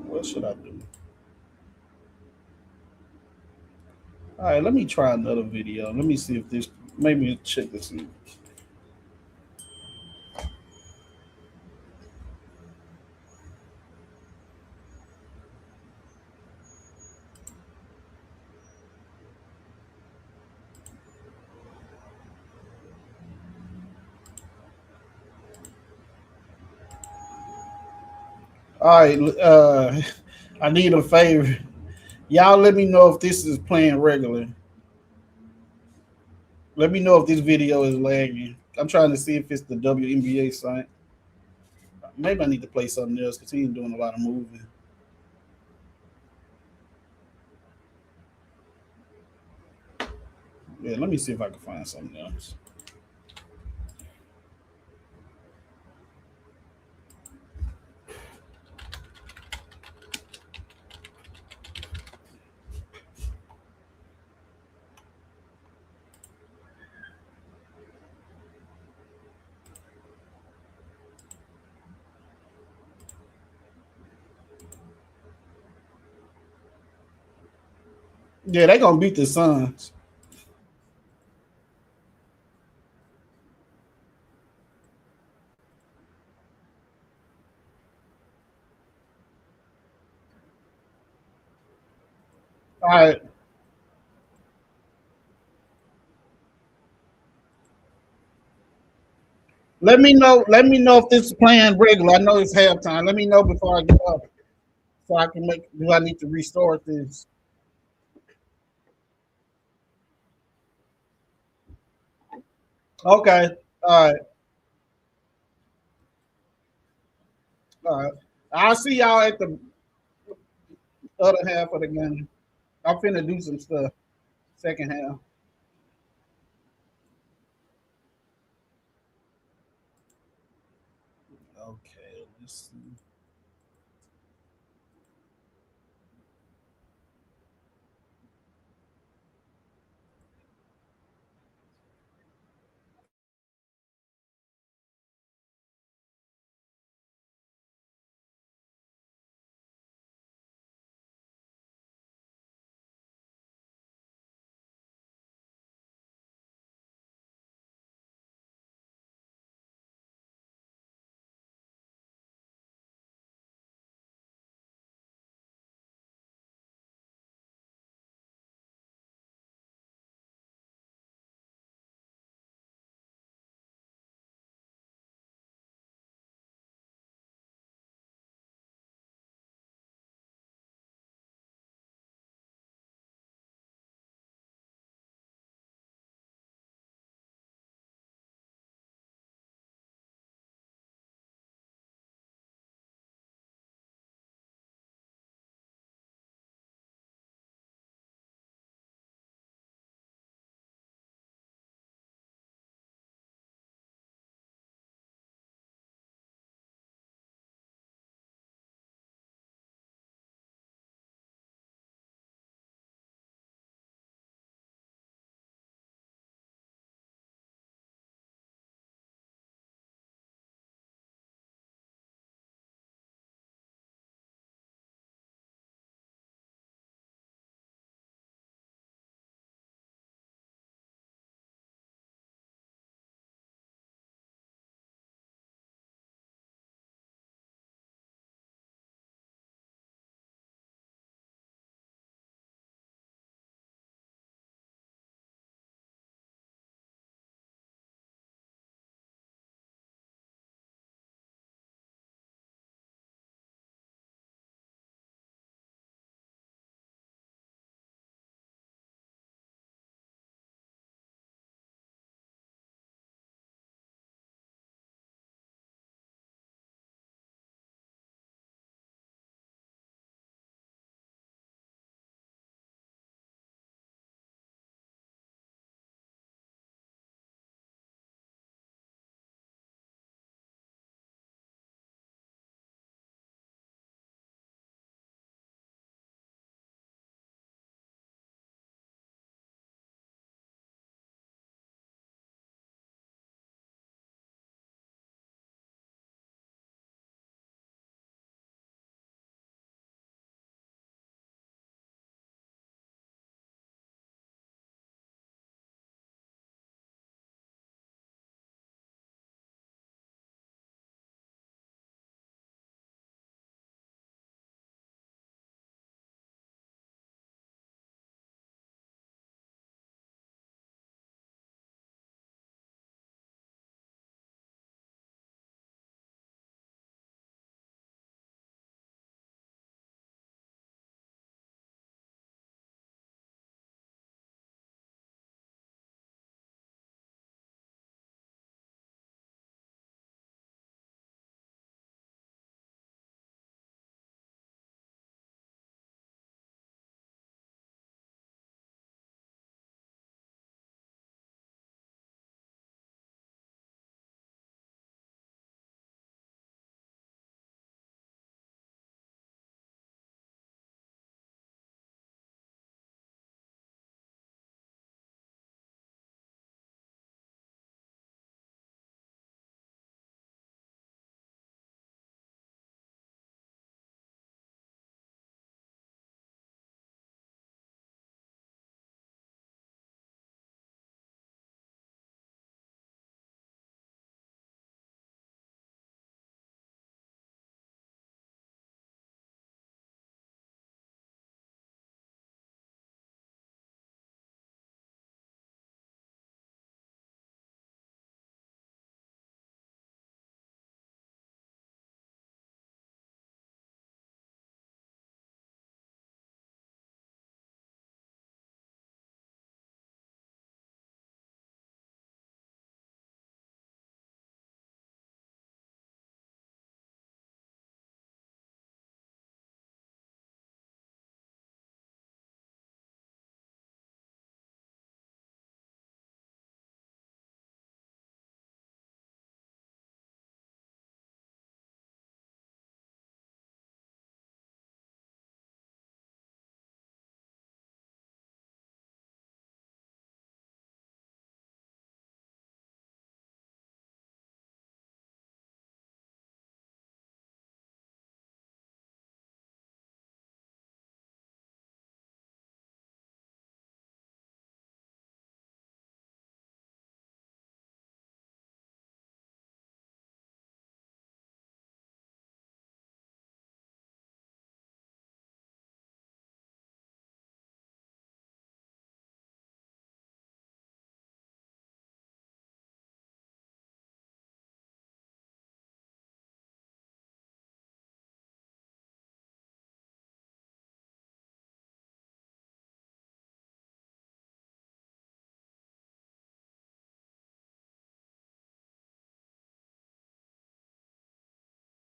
What should I do? All right, let me try another video. Let me see if this. Maybe check this out. All right, I need a favor. Y'all let me know if this is playing regular. Let me know if this video is lagging. I'm trying to see if it's the WNBA site. Maybe I need to play something else because he ain't doing a lot of moving. Yeah, let me see if I can find something else. Yeah, they gonna beat the Suns. All right. Let me know. Let me know if this is playing regular. I know it's halftime. Let me know before I get up, so I can make. Do I need to restore this? Okay. All right. All right. I'll see y'all at the other half of the game. I'm finna do some stuff. Second half. Okay. Let's see.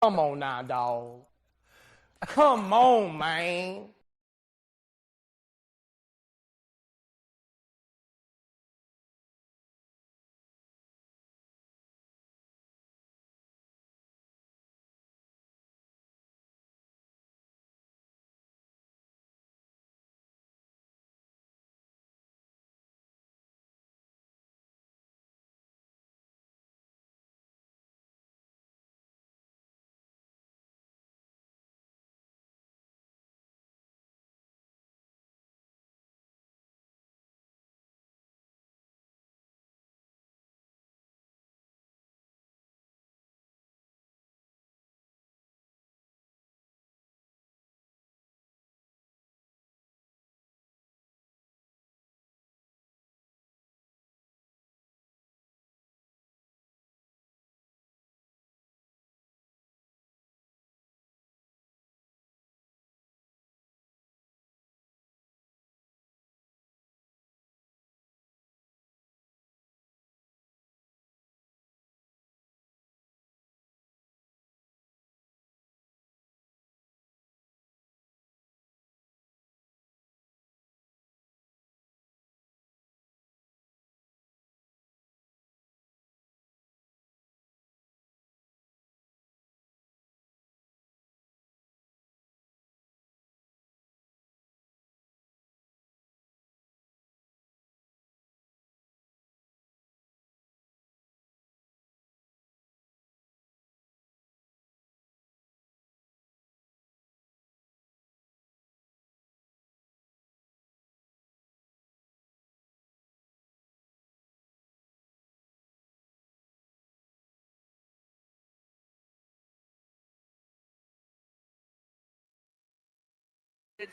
Come on now, dog. Come on, man.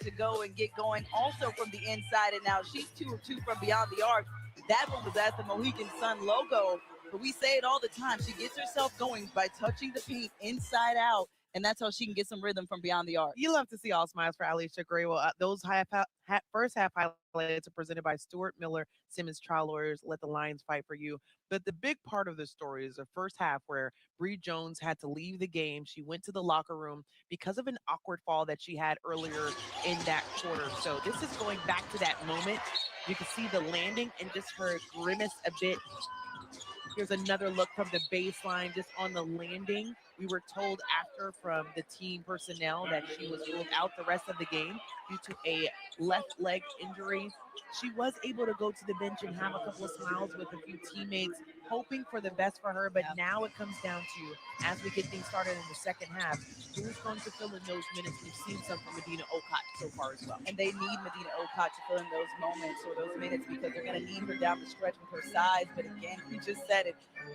To go and get going also from the inside, and now she's 2 of 2 from beyond the arc. That one was at the Mohegan Sun logo, but we say it all the time. She gets herself going by touching the paint inside out, and that's how she can get some rhythm from beyond the arc. You love to see all smiles for Alicia Gray. Well, those first half highlights are presented by Stuart Miller, Simmons Trial Lawyers. Let the Lions fight for you. But the big part of the story is the first half where Bree Jones had to leave the game. She went to the locker room because of an awkward fall that she had earlier in that quarter. So this is going back to that moment. You can see the landing and just her grimace a bit. Here's another look from the baseline just on the landing. We were told after from the team personnel that she was ruled out the rest of the game due to a left leg injury. She was able to go to the bench and have a couple of smiles with a few teammates, hoping for the best for her. But now it comes down to, as we get things started in the second half, who's going to fill in those minutes? We've seen some from Medina Okot so far as well. And they need Medina Okot to fill in those moments or those minutes because they're going to need her down the stretch with her size. But again, we just said it,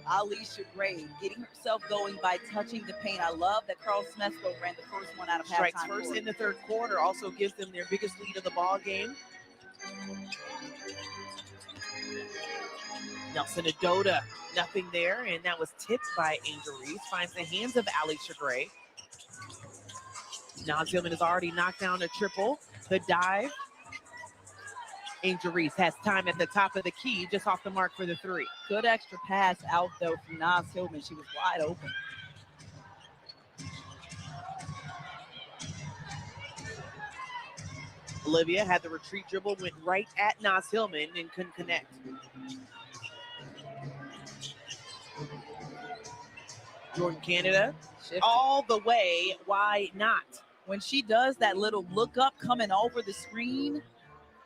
Alicia Gray getting herself going by touching the paint. I love that Carl Smesco ran the first one out of Strikes halftime. First in the third quarter also gives them their biggest lead of the ball game. Nelson Adoda, nothing there, and that was tipped by Angel Reese. Finds the hands of Alicia Gray. Naz Hillman has already knocked down a triple. The dive. Angel Reese has time at the top of the key, just off the mark for the three. Good extra pass out, though, from Naz Hillman. She was wide open. Olivia had the retreat dribble, went right at Naz Hillman and couldn't connect. Jordan Canada, all the way. Why not? When she does that little look up coming over the screen,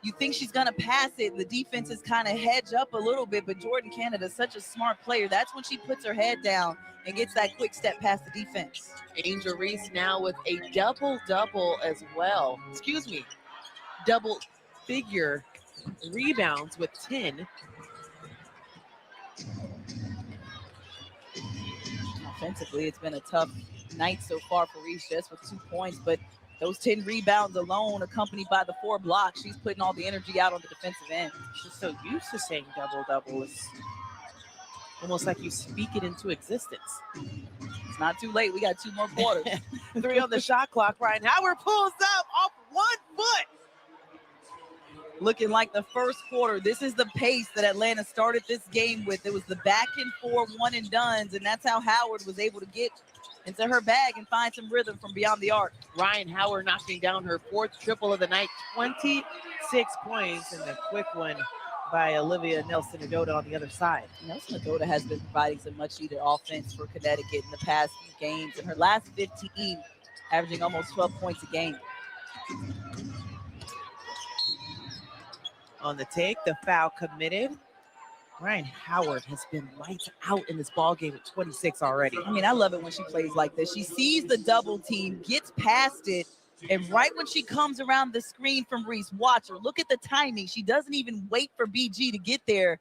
you think she's going to pass it. The defense is kind of hedge up a little bit, but Jordan Canada is such a smart player. That's when she puts her head down and gets that quick step past the defense. Angel Reese now with a double-double as well. Excuse me, double-figure rebounds with 10. Offensively, it's been a tough night so far for Reese, just with 2 points, but those 10 rebounds alone, accompanied by the 4 blocks, she's putting all the energy out on the defensive end. She's so used to saying double-double. It's almost like you speak it into existence. It's not too late. We got 2 more quarters. 3 on the shot clock. Ryan Howard pulls up off 1 foot. Looking like the first quarter. This is the pace that Atlanta started this game with. It was the back and forth one and dones, and that's how Howard was able to get into her bag and find some rhythm from beyond the arc. Ryan Howard knocking down her 4th triple of the night, 26 points, and the quick one by Olivia Nelson-Ododa on the other side. Nelson-Ododa has been providing some much-needed offense for Connecticut in the past few games. In her last 15, averaging almost 12 points a game. On the take, the foul committed. Ryan Howard has been lights out in this ball game with 26 already. I mean, I love it when she plays like this. She sees the double team, gets past it, and right when she comes around the screen from Reese, watch her. Look at the timing. She doesn't even wait for BG to get there.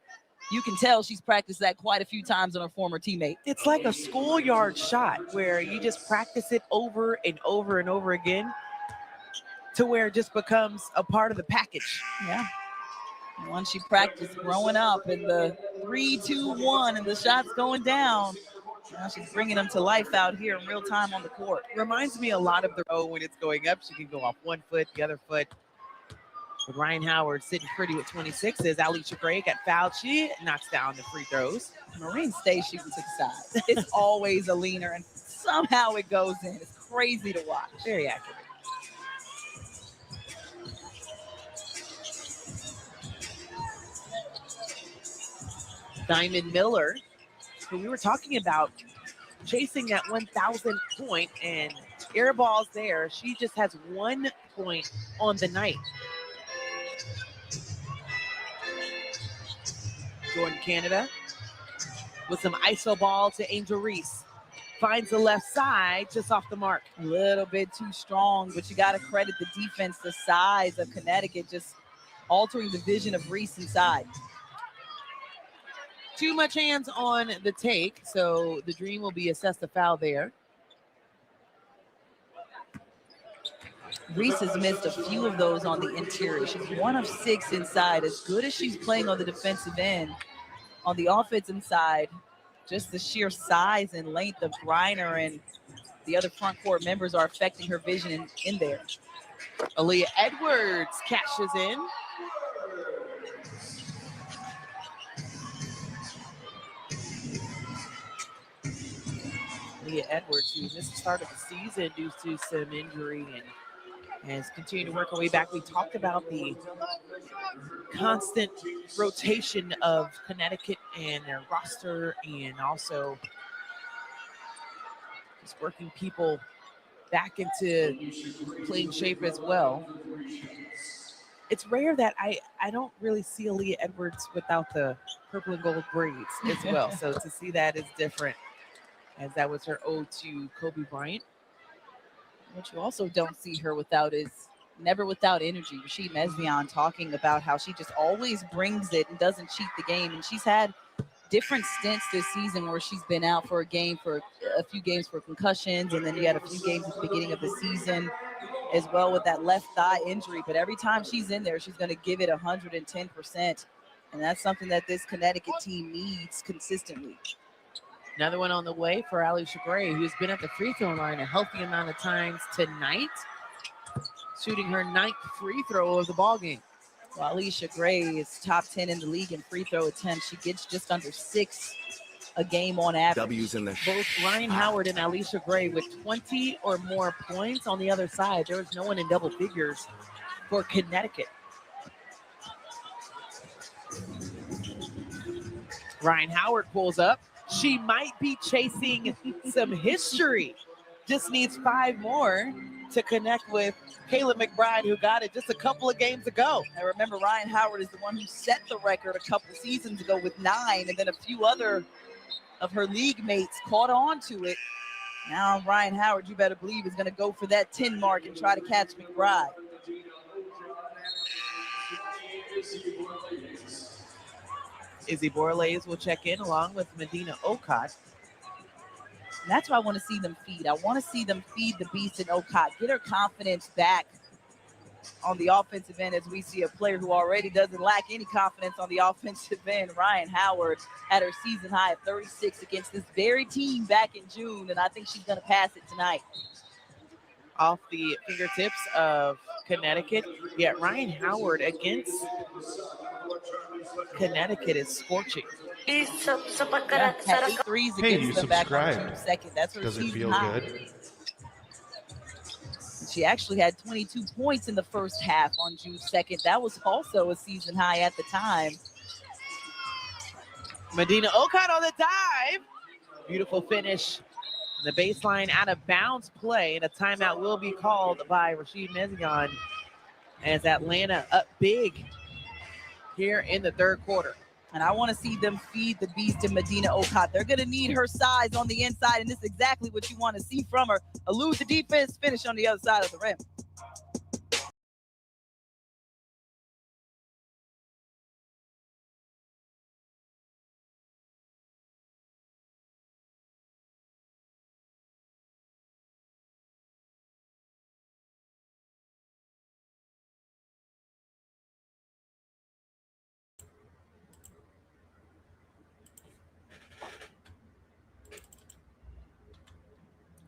You can tell she's practiced that quite a few times on her former teammate. It's like a schoolyard shot where you just practice it over and over and over again to where it just becomes a part of the package. Yeah. Once she practiced growing up in the 3-2-1 and the shots going down, now she's bringing them to life out here in real time on the court. Reminds me a lot of the row when it's going up. She can go off one foot, the other foot. But Ryan Howard sitting pretty with 26 as Alicia Gray got fouled. She knocks down the free throws. Marine stays shooting to the side. It's always a leaner, and somehow it goes in. It's crazy to watch. Very accurate. Diamond Miller, who we were talking about, chasing that 1,000 point and air balls there. She just has 1 point on the night. Jordan Canada with some iso ball to Angel Reese. Finds the left side, just off the mark. A little bit too strong, but you got to credit the defense, the size of Connecticut, just altering the vision of Reese inside. Too much hands on the take, so the Dream will be assessed a foul there. Reese has missed a few of those on the interior. She's 1 of 6 inside. As good as she's playing on the defensive end, on the offensive side, just the sheer size and length of Griner and the other front court members are affecting her vision in there. Aaliyah Edwards cashes in. Aaliyah Edwards, who missed the start of the season due to some injury and has continued to work her way back. We talked about the constant rotation of Connecticut and their roster, and also just working people back into playing shape as well. It's rare that I don't really see Aaliyah Edwards without the purple and gold braids as well. So to see that is different, as that was her ode to Kobe Bryant. What you also don't see her without is never without energy. Rashid Mesvion talking about how she just always brings it and doesn't cheat the game. And she's had different stints this season where she's been out for a few games for concussions, and then you had a few games at the beginning of the season as well with that left thigh injury. But every time she's in there, she's going to give it 110%. And that's something that this Connecticut team needs consistently. Another one on the way for Alicia Gray, who's been at the free throw line a healthy amount of times tonight, shooting her 9th free throw of the ball game. Well, Alicia Gray is top 10 in the league in free throw attempts. She gets just under 6 a game on average. W's in the Both Ryan Howard and Alicia Gray with 20 or more points on the other side. There was no one in double figures for Connecticut. Ryan Howard pulls up. She might be chasing some history. Just needs 5 more to connect with Caleb McBride, who got it just a couple of games ago. I remember Ryan Howard is the one who set the record a couple seasons ago with 9, and then a few other of her league mates caught on to it. Now Ryan Howard, you better believe, is going to go for that 10 mark and try to catch McBride. Izzy Borlays will check in along with Medina Okot. And that's why I want to see them feed. I want to see them feed the beast in Okot, get her confidence back on the offensive end, as we see a player who already doesn't lack any confidence on the offensive end. Ryan Howard had her season high of 36 against this very team back in June, and I think she's going to pass it tonight. Off the fingertips of Connecticut, yet Ryan Howard against Connecticut is scorching. Yeah, had 8 threes Hey, against you them back on June subscribed. 2nd. That's her Does it season feel high. good? She actually had 22 points in the first half on June 2nd. That was also a season high at the time. Medina Okot on the dive. Beautiful finish. The baseline out of bounds play, and a timeout will be called by Rashid Mezion as Atlanta up big here in the third quarter. And I want to see them feed the beast in Medina Okot. They're going to need her size on the inside, and this is exactly what you want to see from her. Elude the defense, finish on the other side of the rim.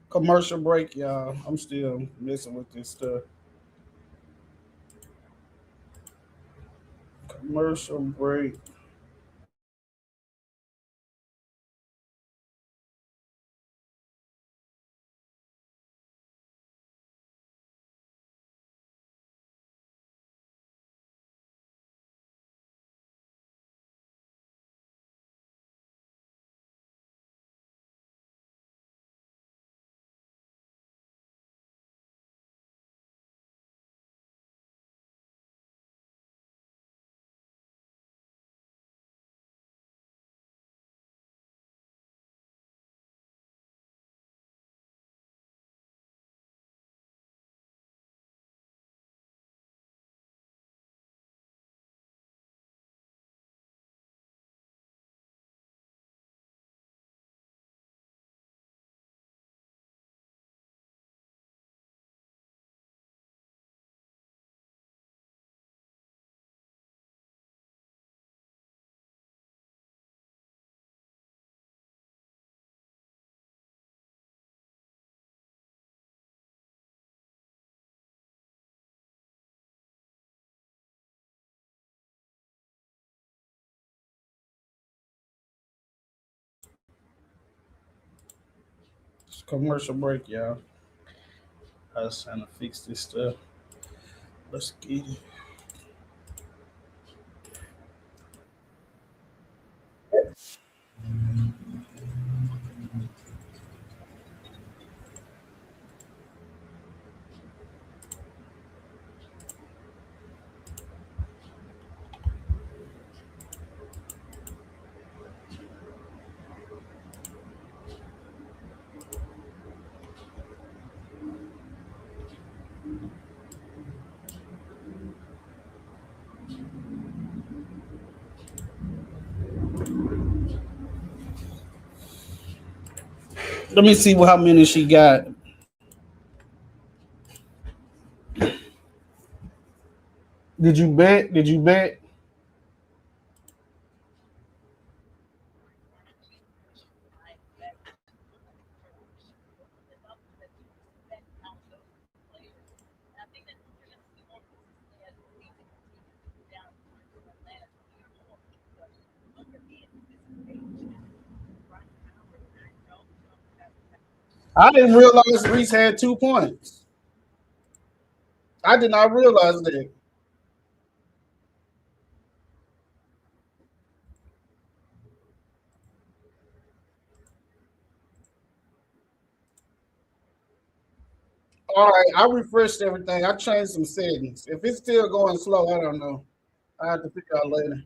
Commercial break, y'all. I'm still messing with this stuff. Commercial break. It's a commercial break, y'all. I was trying to fix this stuff. Let's get it. Let me see how many she got. Did you bet? Did you bet? I didn't realize Reese had 2 points. I did not realize that. All right, I refreshed everything. I changed some settings. If it's still going slow, I don't know. I have to figure out later.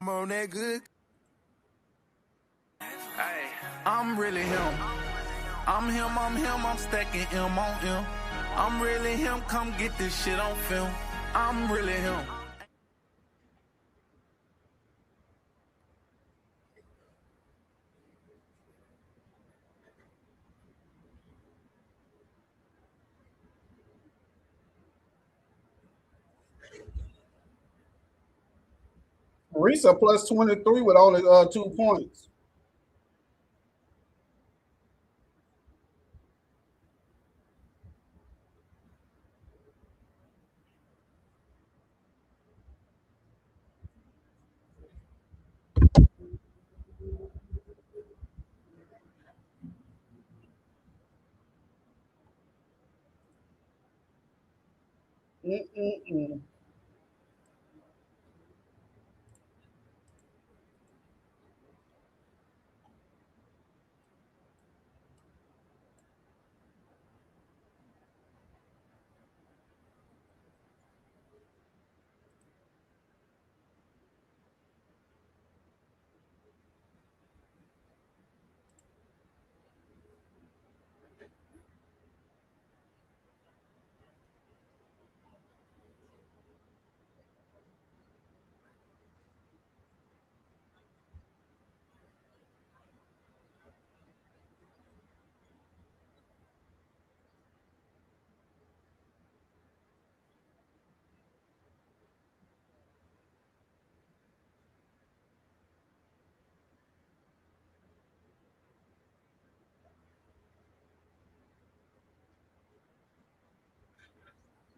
on that good. Hey, I'm really him. I'm him, I'm stacking M on M. I'm really him, come get this shit on film. I'm really him. Reese plus 23 with only 2 points. Mm-mm-mm.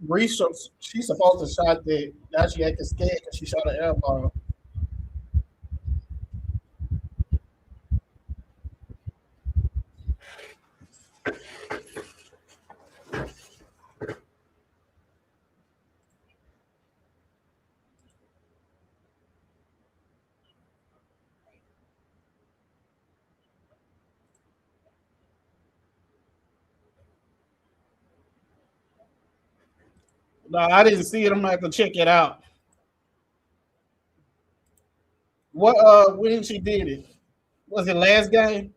Reese, she's supposed to shot that. Now she acting scared because she shot an air ball. No, I didn't see it. I'm gonna have to check it out. What when she did it? Was it last game?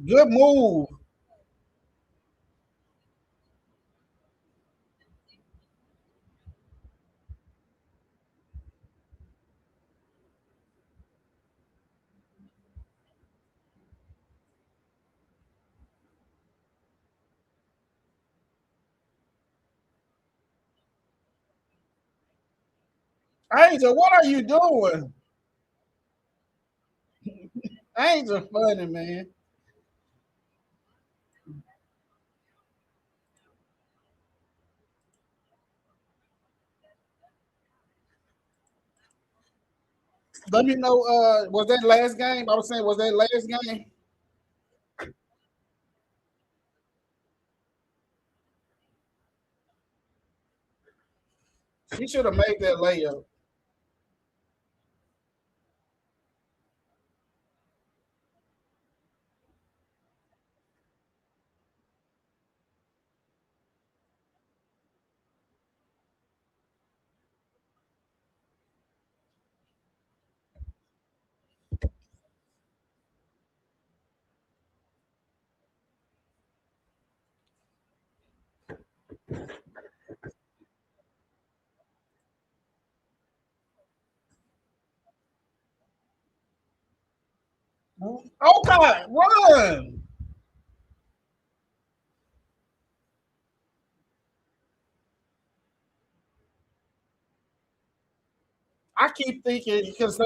Good move. Angel, what are you doing? Angel funny, man. Let me know, was that last game? I was saying, was that last game? She should have made that layup. Okay, run. I keep thinking because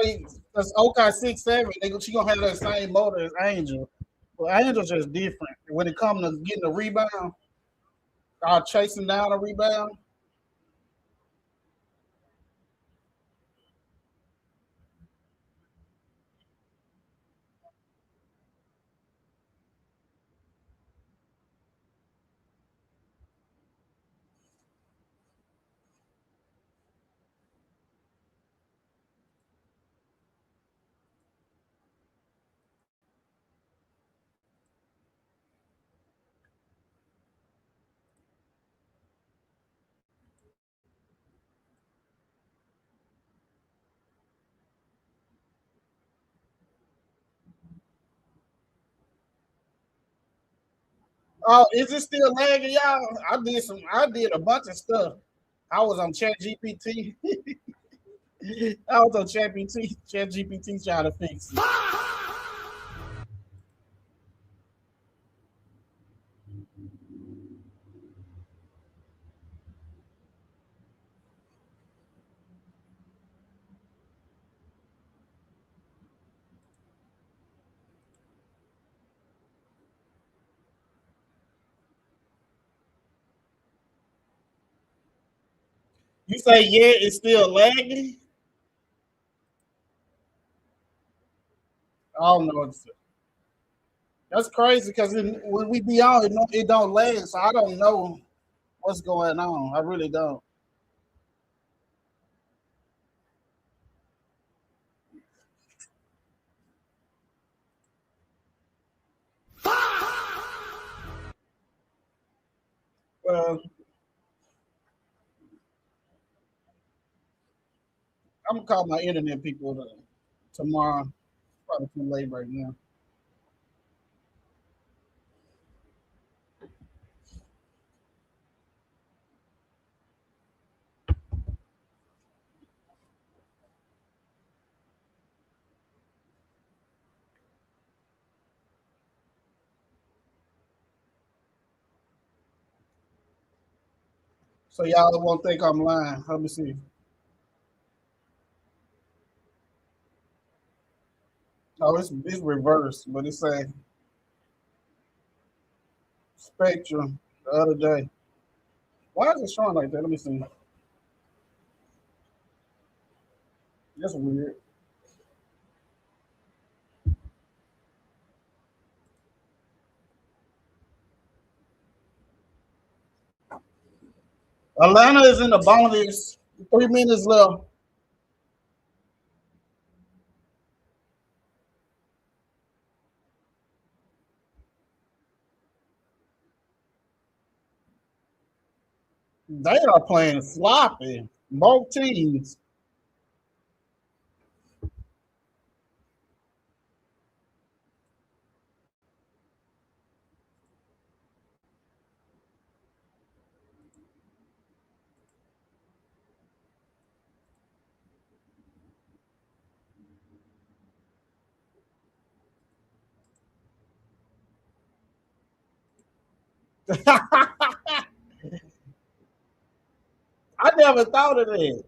OK 6'7", she gonna have that same motor as Angel. Well, Angel's just different when it comes to getting a rebound, chasing down a rebound. Oh, is it still lagging, y'all? I did a bunch of stuff. I was on Chat GPT. I was on Chat GPT trying to fix it. You say yeah, it's still lagging? I don't know. That's crazy because when we be on, it don't lag, so I don't know what's going on. I really don't. Well, I'm gonna call my internet people tomorrow. Probably too late right now. So y'all won't think I'm lying. Let me see. Oh, it's reversed, but it's a spectrum the other day. Why is it showing like that? Let me see. That's weird. Atlanta is in the bonus. 3 minutes left. They are playing sloppy. Both teams. I never thought of that.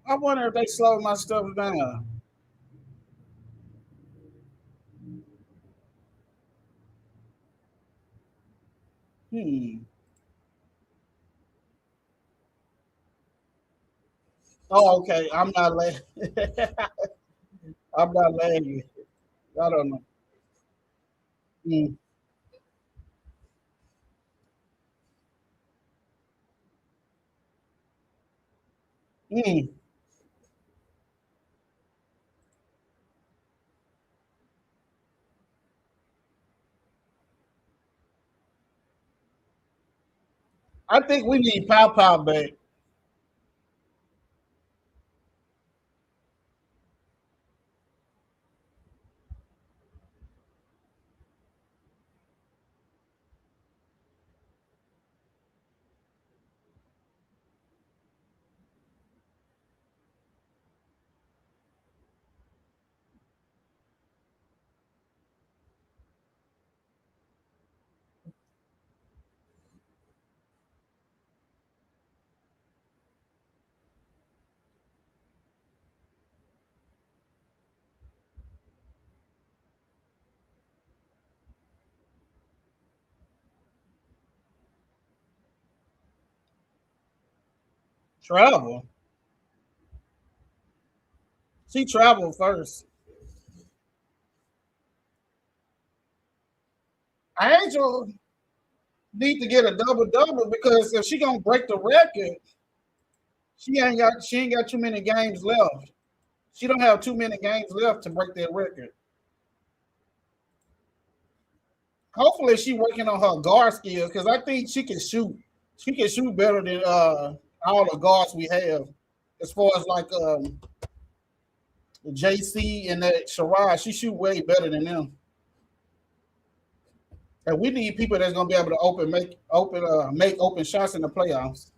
I wonder if they slowed my stuff down. Hmm. Oh, okay. I'm not lagging. I'm not lagging. I don't know. Mm. Mm. I think we need Pow Pow back. Travel. She traveled first. Angel need to get a double double because if she gonna break the record, she ain't got too many games left. She don't have too many games left to break that record. Hopefully, she working on her guard skills because I think she can shoot. She can shoot better than all the guards we have. As far as like JC and that Shirai, she shoot way better than them. And we need people that's gonna be able to make open shots in the playoffs.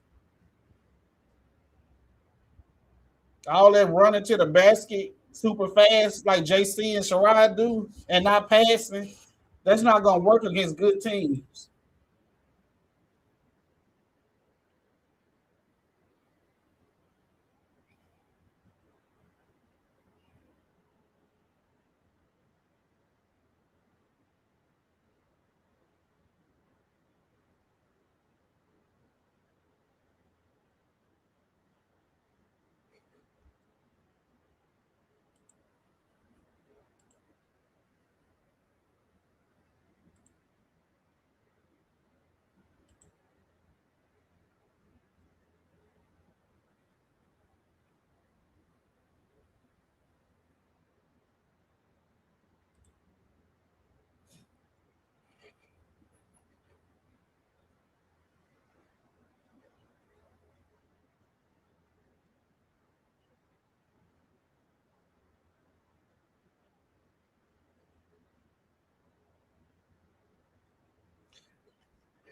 All that running to the basket super fast like JC and Sherrod do and not passing, that's not gonna work against good teams.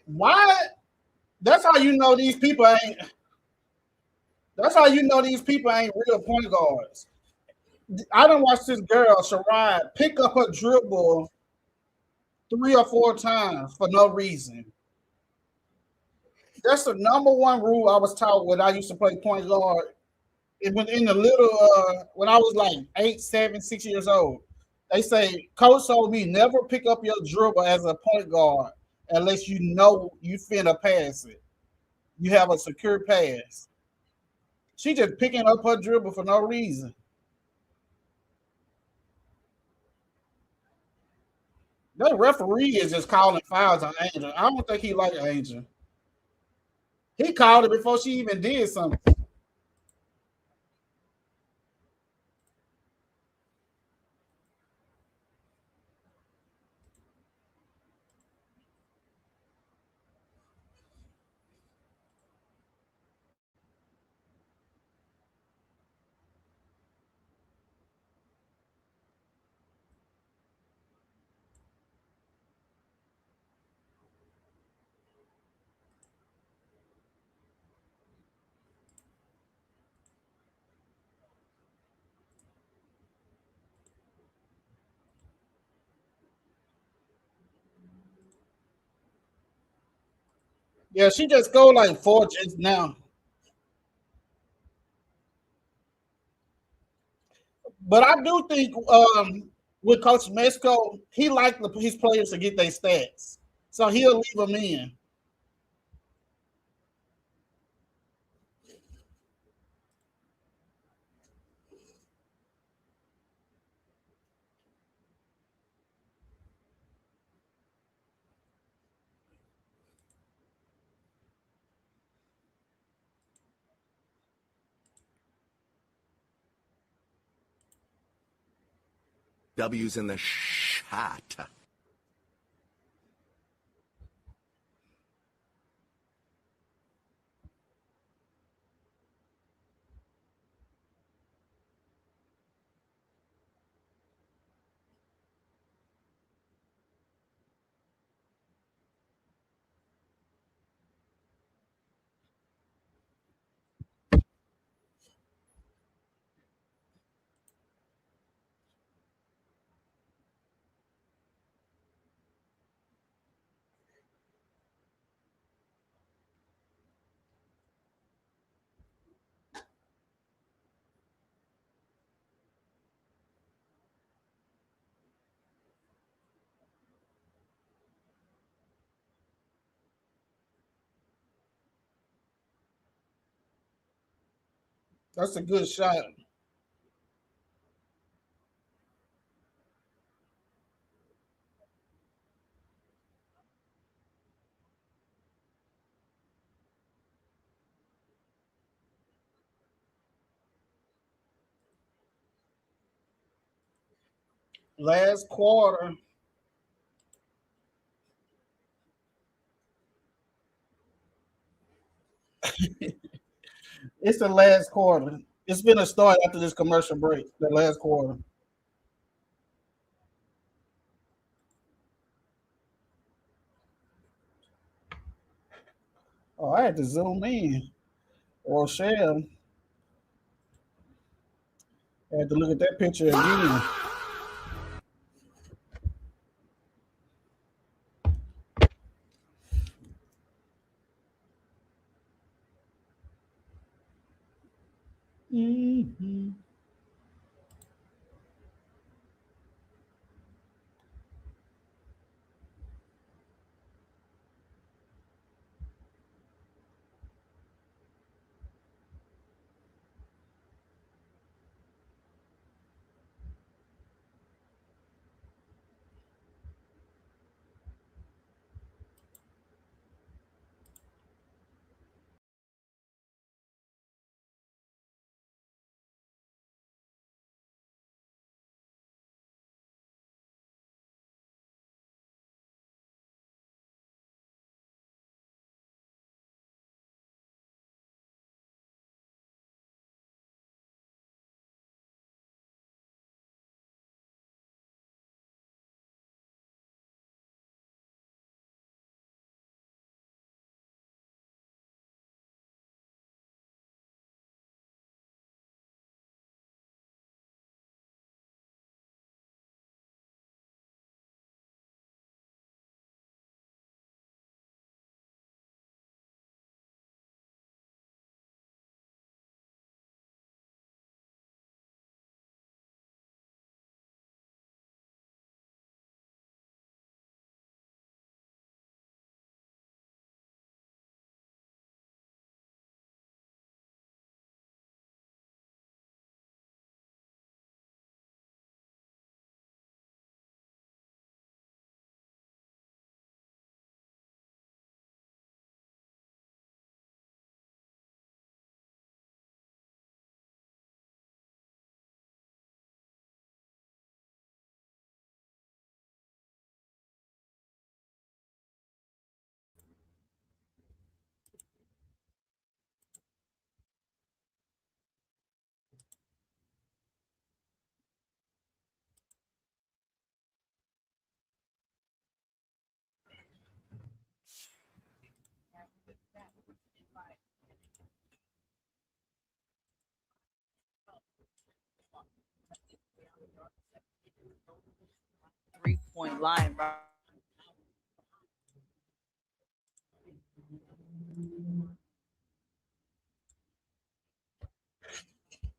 Why? That's how you know these people ain't. That's how you know these people ain't real point guards. I don't watch this girl Sherrod pick up her dribble 3 or 4 times for no reason. That's the number one rule I was taught when I used to play point guard. It was in the little when I was like 8, 7, 6 years old. They say coach told me never pick up your dribble as a point guard unless you know you finna pass it. You have a secure pass. She just picking up her dribble for no reason. That referee is just calling fouls on Angel. I don't think he like Angel. He called it before she even did something. Yeah, she just go like 4 just now. But I do think with Coach Mesco, he liked his players to get their stats. So he'll leave them in. W's in the shot. That's a good shot. Last quarter. It's the last quarter. It's been a start after this commercial break. The last quarter. Oh, I had to zoom in. Rochelle. I had to look at that picture again. Mm-hmm. Three-point line.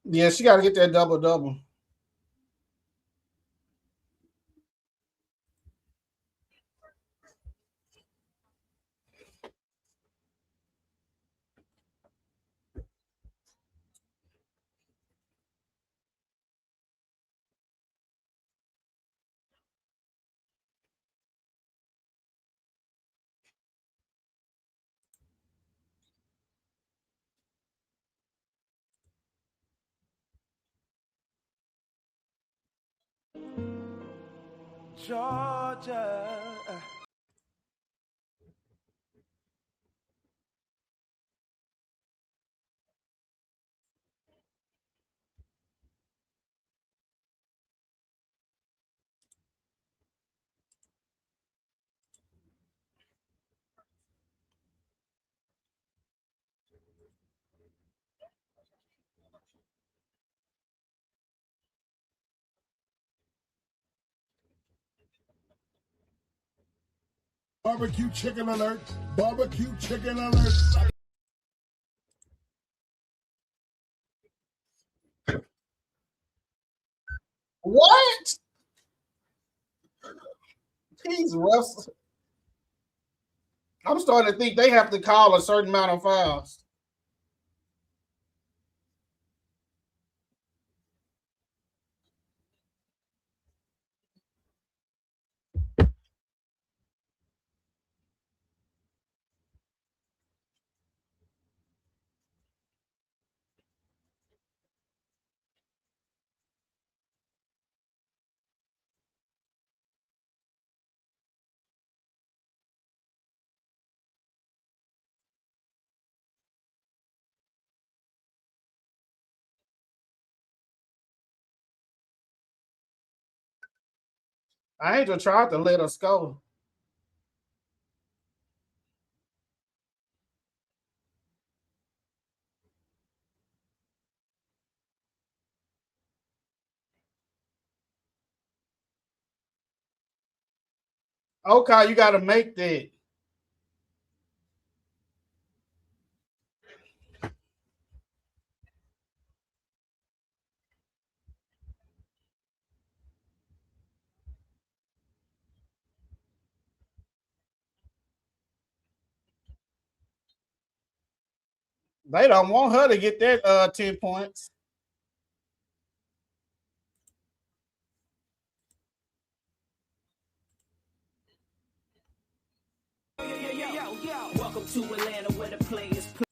Yeah, she got to get that double double. Georgia. Barbecue chicken alert. Barbecue chicken alert. What? These refs. I'm starting to think they have to call a certain amount of fouls. I ain't just tried to let us go. Okay, you got to make that. They don't want her to get that 10 points. Welcome to Atlanta where the players play.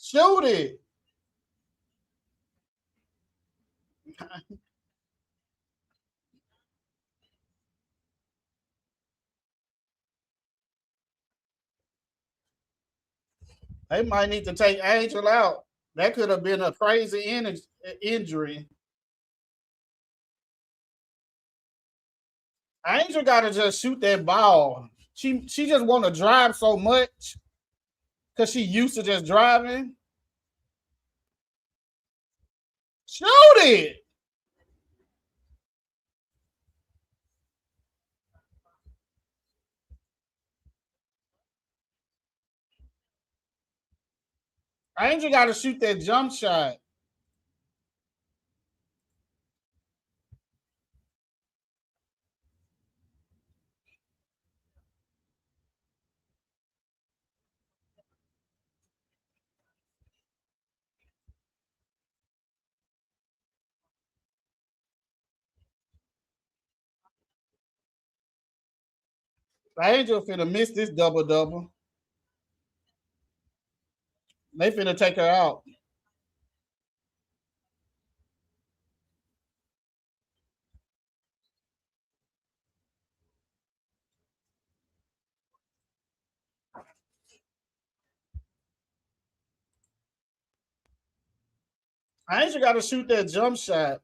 Shoot it. They might need to take Angel out. That could have been a crazy injury. Angel got to just shoot that ball. She just want to drive so much because she used to just driving. Shoot it. Angel got to shoot that jump shot. Angel finna miss this double. They finna take her out. Angel got to shoot that jump shot.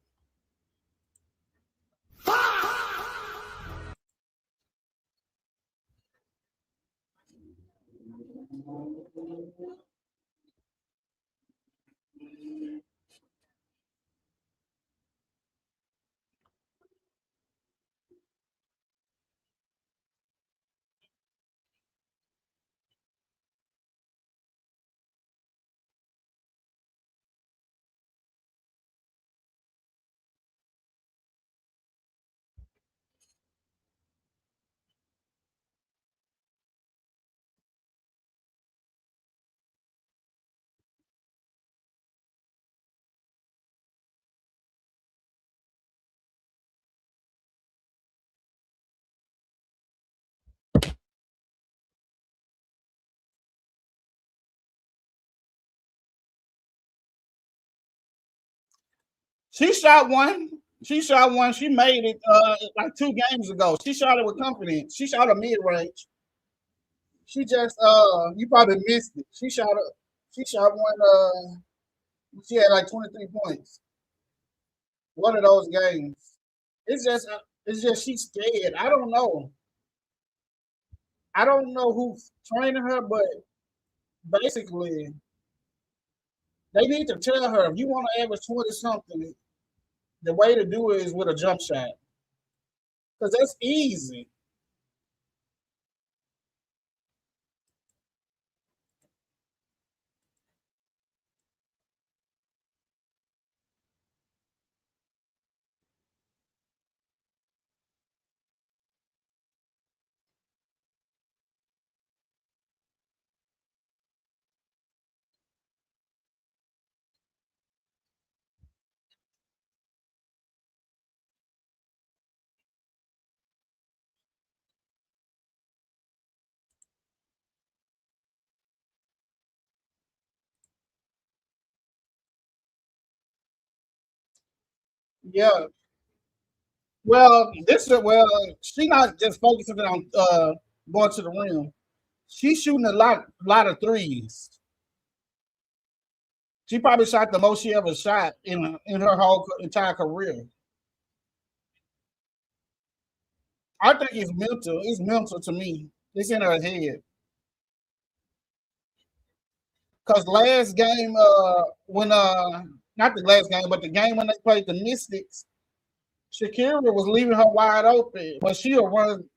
She shot one. She shot one. She made it like 2 games ago. She shot it with confidence. She shot a mid range. She just you probably missed it. She shot one she had like 23 points. One of those games. It's just she's scared. I don't know. I don't know who's training her, but basically they need to tell her if you want to average 20 something, the way to do it is with a jump shot. Because that's easy. Yeah. Well, she not just focusing on going to the rim. She's shooting a lot of threes. She probably shot the most she ever shot in her whole entire career. I think it's mental. It's mental to me. It's in her head. Cause last game, when not the last game, but the game when they played the Mystics, Shakira was leaving her wide open, but she'll run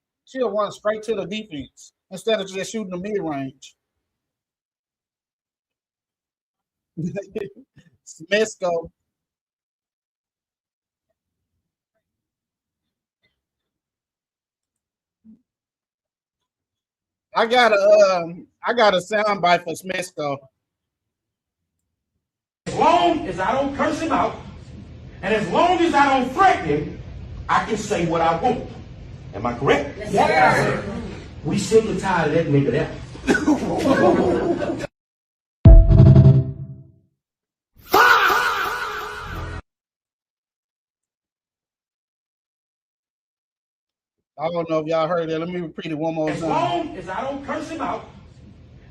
straight to the defense instead of just shooting the mid range. Smesco. I got a sound bite for Smesco. As long as I don't curse him out, and as long as I don't threaten him, I can say what I want. Am I correct? Yes, sir. We sick and tired of that nigga there. I don't know if y'all heard that. Let me repeat it one more As time. long as I don't curse him out,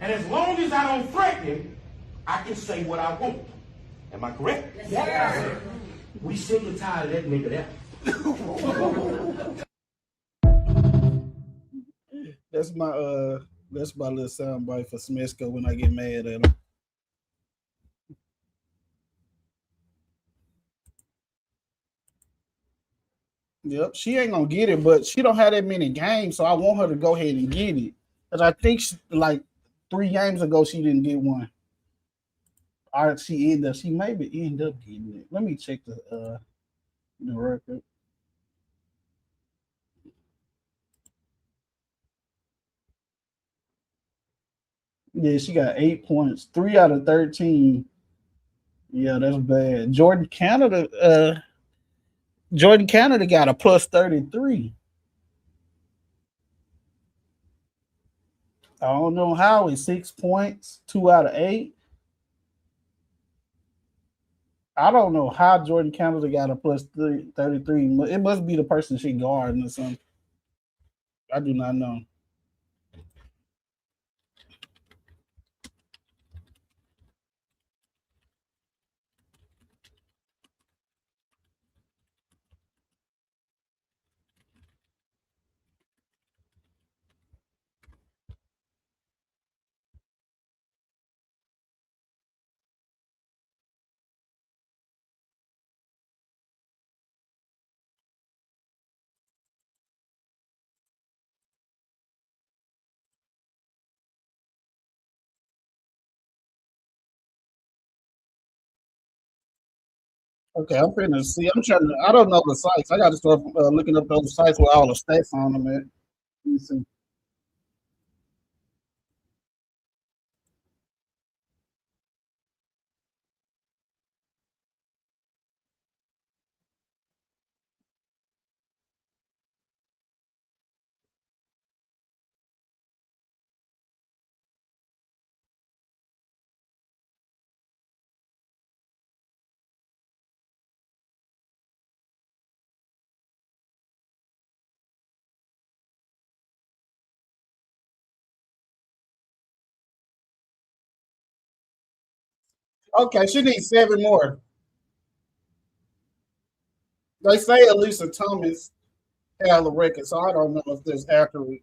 and as long as I don't threaten him, I can say what I want. Am I correct? Yes, sir. We sick and tired of that nigga there. That's my little sound bite for Smesco when I get mad at him. Yep, she ain't gonna get it, but she don't have that many games, so I want her to go ahead and get it. Cause I think like 3 games ago she didn't get one. Or she maybe end up getting it. Let me check the record. Yeah, she got 8 points, 3 out of 13. Yeah, that's bad. Jordan Canada got a plus 33. I don't know how it's 6 points, 2 out of 8. I don't know how Jordan Canada got a plus 33. It must be the person she guarding or something. I do not know. Okay, I'm finna see. I don't know the sites. I got to start looking up those sites with all the stats on them. At. Let me see. Okay, she needs 7 more. They say Elisa Thomas held the record, so I don't know if that's accurate.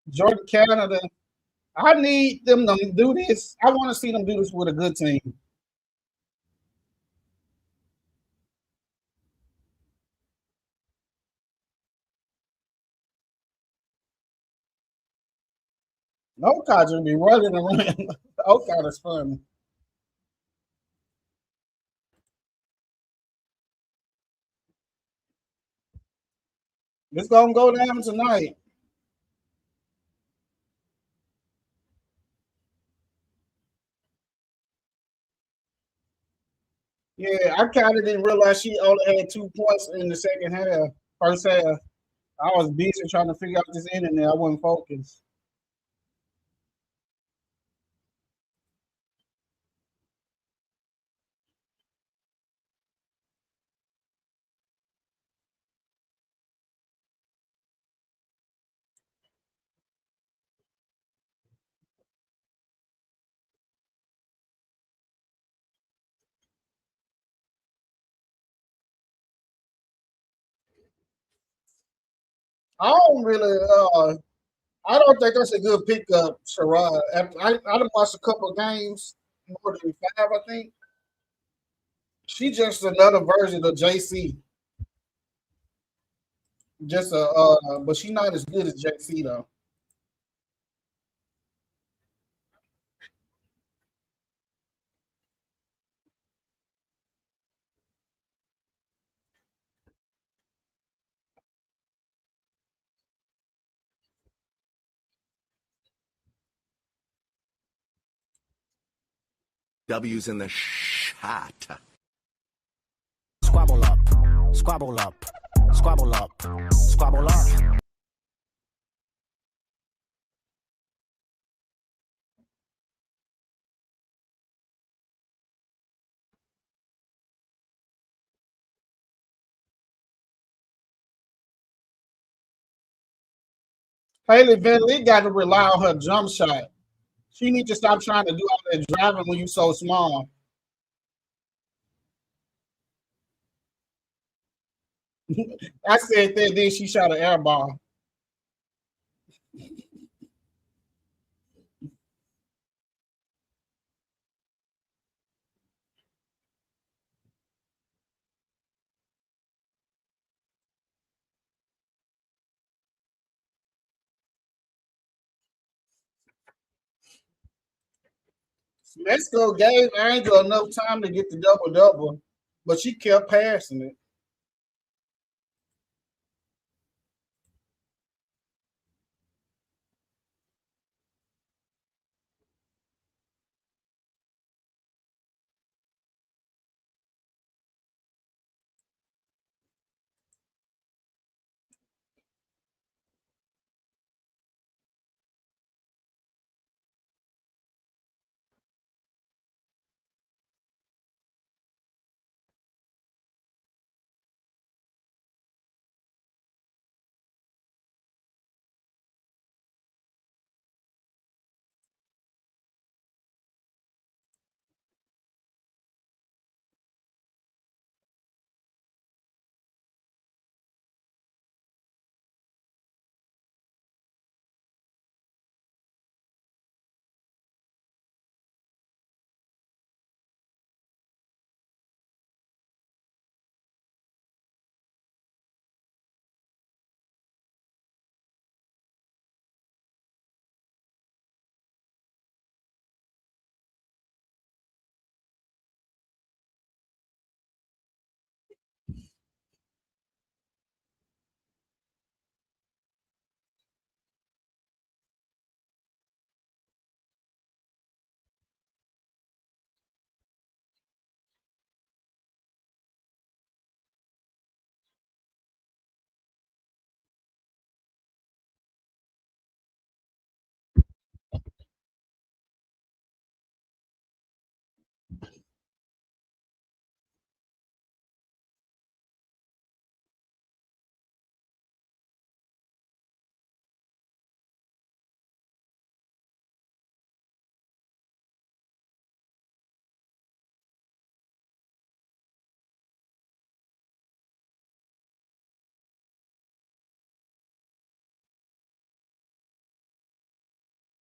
Jordan Canada, I need them to do this. I want to see them do this with a good team. Okai just be running around. Okai is funny. It's gonna go down tonight. Yeah, I kind of didn't realize she only had 2 points in the second half, first half. I was busy trying to figure out this internet. I wasn't focused. I don't really. I don't think that's a good pickup, Sherrod. I done watched a couple of games, more than five, I think. She just another version of JC. Just but she's not as good as JC though. W's in the shot. Squabble up, squabble up, squabble up, squabble up. Haley Van Lee got to rely on her jump shot. She needs to stop trying to do all that driving when you're so small. I said that, then she shot an air ball. Mexico gave Angel enough time to get the double double, but she kept passing it.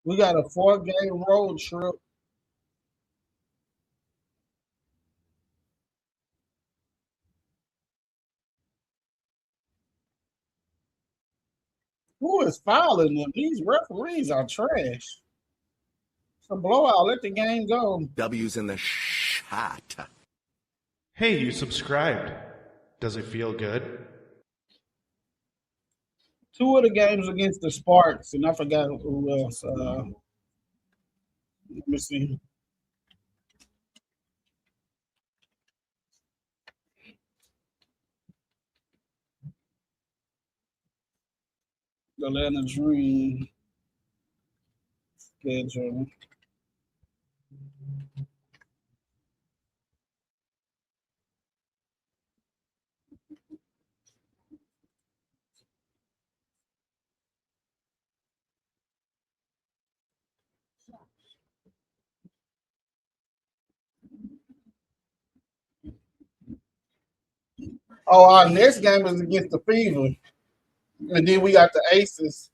We got a 4-game road trip. Who is fouling them? These referees are trash. a blowout. Let the game go. W's in the shot. Hey, you subscribed. Does it feel good? 2 of the games against the Sparks, and I forgot who else. Let me see. The Atlanta Dream schedule. Oh, our next game is against the Fever. And then we got the Aces.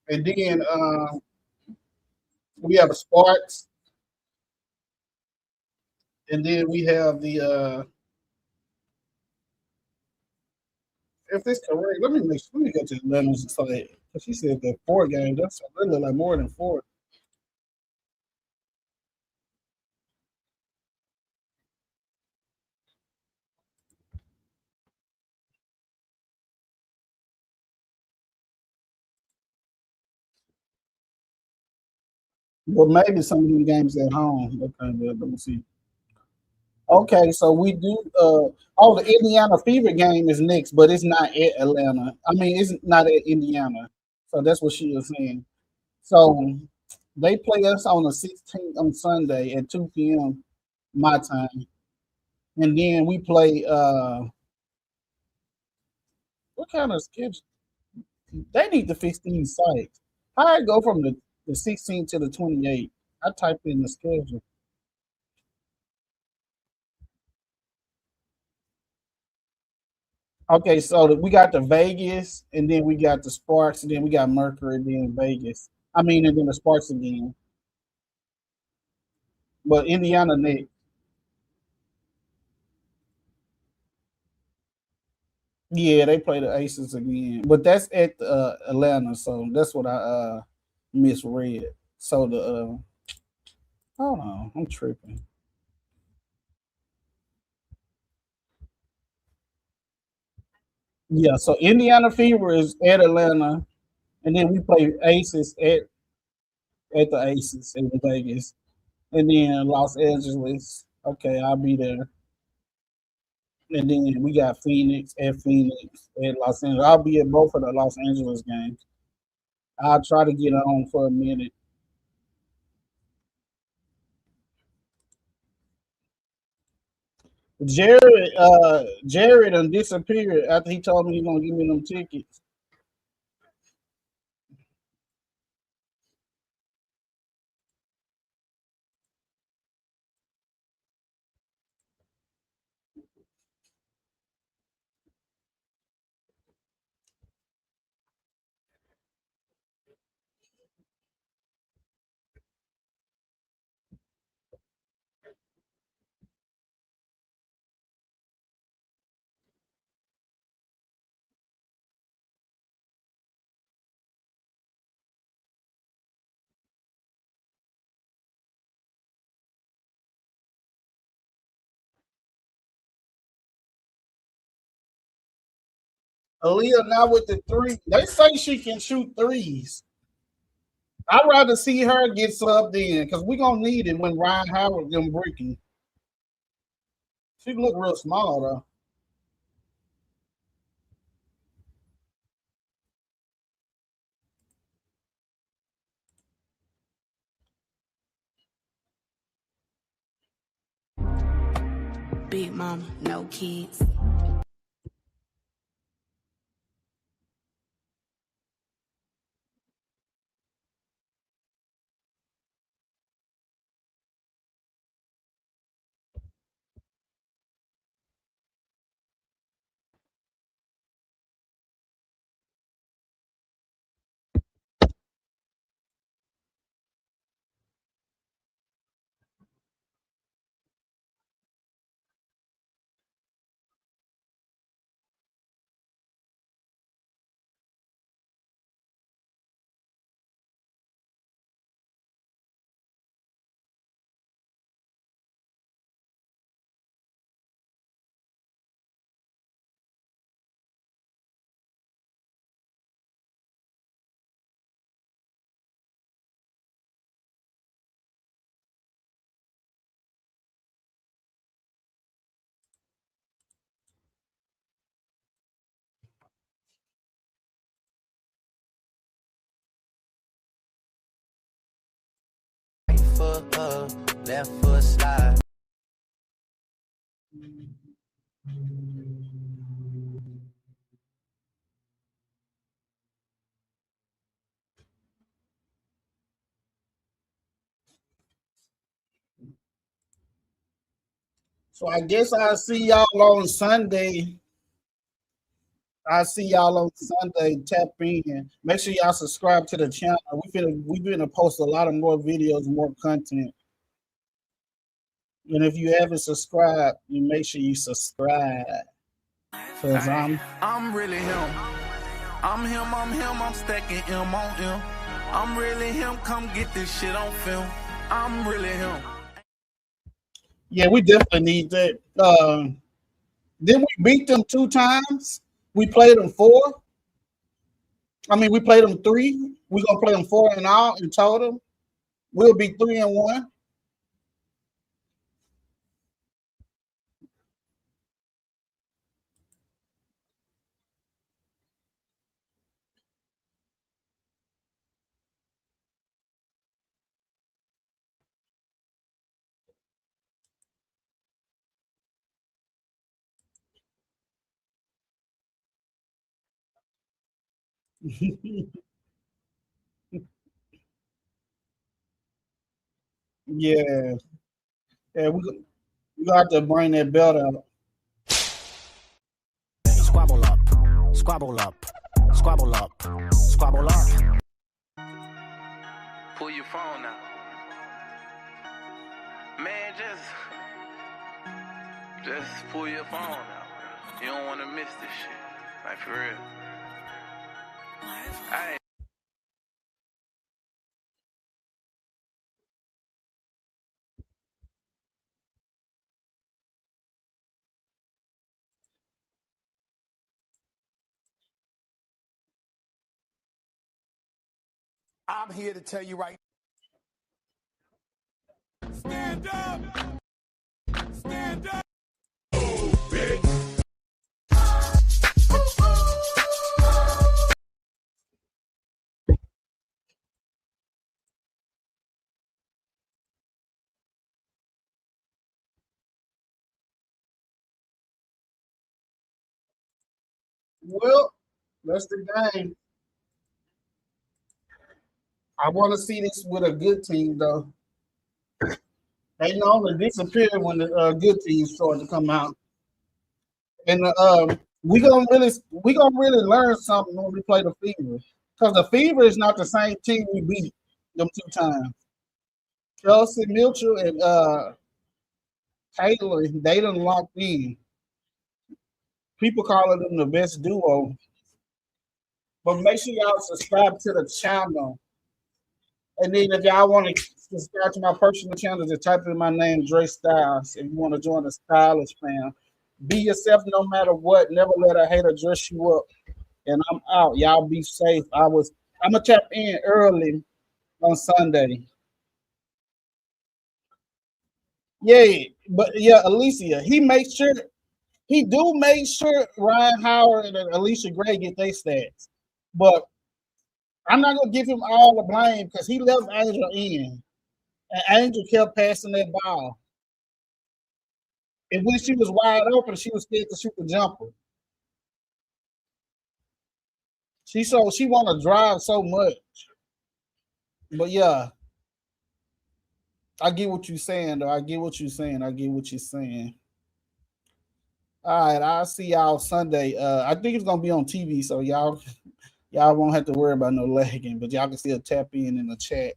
And then we have the Sparks. And then we have the if this correct, let me go to Atlanta's site. Because she said that 4 games. That's really like more than 4. Well, maybe some of these games at home. Okay, let me see. Okay, so we do. Oh, the Indiana Fever game is next, but it's not at Atlanta. I mean, it's not at Indiana. So that's what she was saying. So they play us on the 16th on Sunday at 2 p.m. my time, and then we play. What kind of schedule? They need to fix these sites. How I go from the 16th to the 28th? I typed in the schedule. Okay, so we got the Vegas, and then we got the Sparks, and then we got Mercury, and then Vegas. I mean, and then the Sparks again. But Indiana next. Yeah, they play the Aces again, but that's at Atlanta, so that's what I misread. So the hold on, I'm tripping. Yeah, so Indiana Fever is at Atlanta, and then we play Aces at the Aces in Vegas, and then Los Angeles. Okay, I'll be there. And then we got Phoenix at Los Angeles. I'll be at both of the Los Angeles games. I'll try to get on for a minute. Jared done disappeared after he told me he gonna give me them tickets. Aaliyah now with the 3. They say she can shoot threes. I'd rather see her get subbed in because we're gonna need it when Ryan Howard them breaking. She look real small though. Big mama, no kids. up, left foot slide. So I guess I'll see y'all on Sunday. I'll see y'all on Sunday. Tap in. Make sure y'all subscribe to the channel. We've been to post a lot of more videos, more content. And if you haven't subscribed, you make sure you subscribe. Cause I'm really him. I'm him, I'm stacking M on M. I'm really him, come get this shit on film. I'm really him. Yeah, we definitely need that. Then we beat them 2 times. We played them 4. I mean, we played them 3. We're gonna play them 4 in all in total. We'll be 3-1. Yeah, yeah, we got to bring that belt out. Squabble up, squabble up, squabble up, squabble up. Pull your phone out. Man, just pull your phone out. You don't want to miss this shit. Like, for real. Hey. I'm here to tell you right. Stand up. Stand up. Well, that's the game. I want to see this with a good team, though. They normally disappear when the good teams start to come out, and we gonna really learn something when we play the Fever, because the Fever is not the same team we beat them 2 times. Chelsea Mitchell and Taylor, they done locked in. People calling them the best duo. But make sure y'all subscribe to the channel. And then if y'all want to subscribe to my personal channel, just type in my name, Dre Styles. If you want to join the Stylish fam. Be yourself no matter what. Never let a hater dress you up. And I'm out. Y'all be safe. I'm gonna tap in early on Sunday. Yeah, but yeah, Alicia, he make sure Ryan Howard and Alicia Gray get their stats. But I'm not gonna give him all the blame because he left Angel in. And Angel kept passing that ball. And when she was wide open, she was scared to shoot the jumper. She want to drive so much. But yeah, I get what you're saying, though. I get what you're saying. All right, I'll see y'all Sunday. I think it's gonna be on TV, so y'all won't have to worry about no lagging, but y'all can still tap in the chat.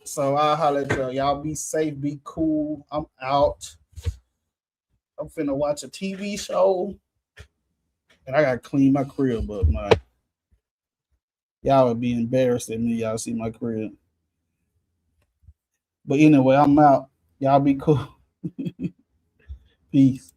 So I'll holler at y'all. Y'all be safe, be cool. I'm out. I'm finna watch a TV show. And I gotta clean my crib up, man. Y'all would be embarrassed at me. Y'all see my crib. But anyway, I'm out. Y'all be cool. Peace.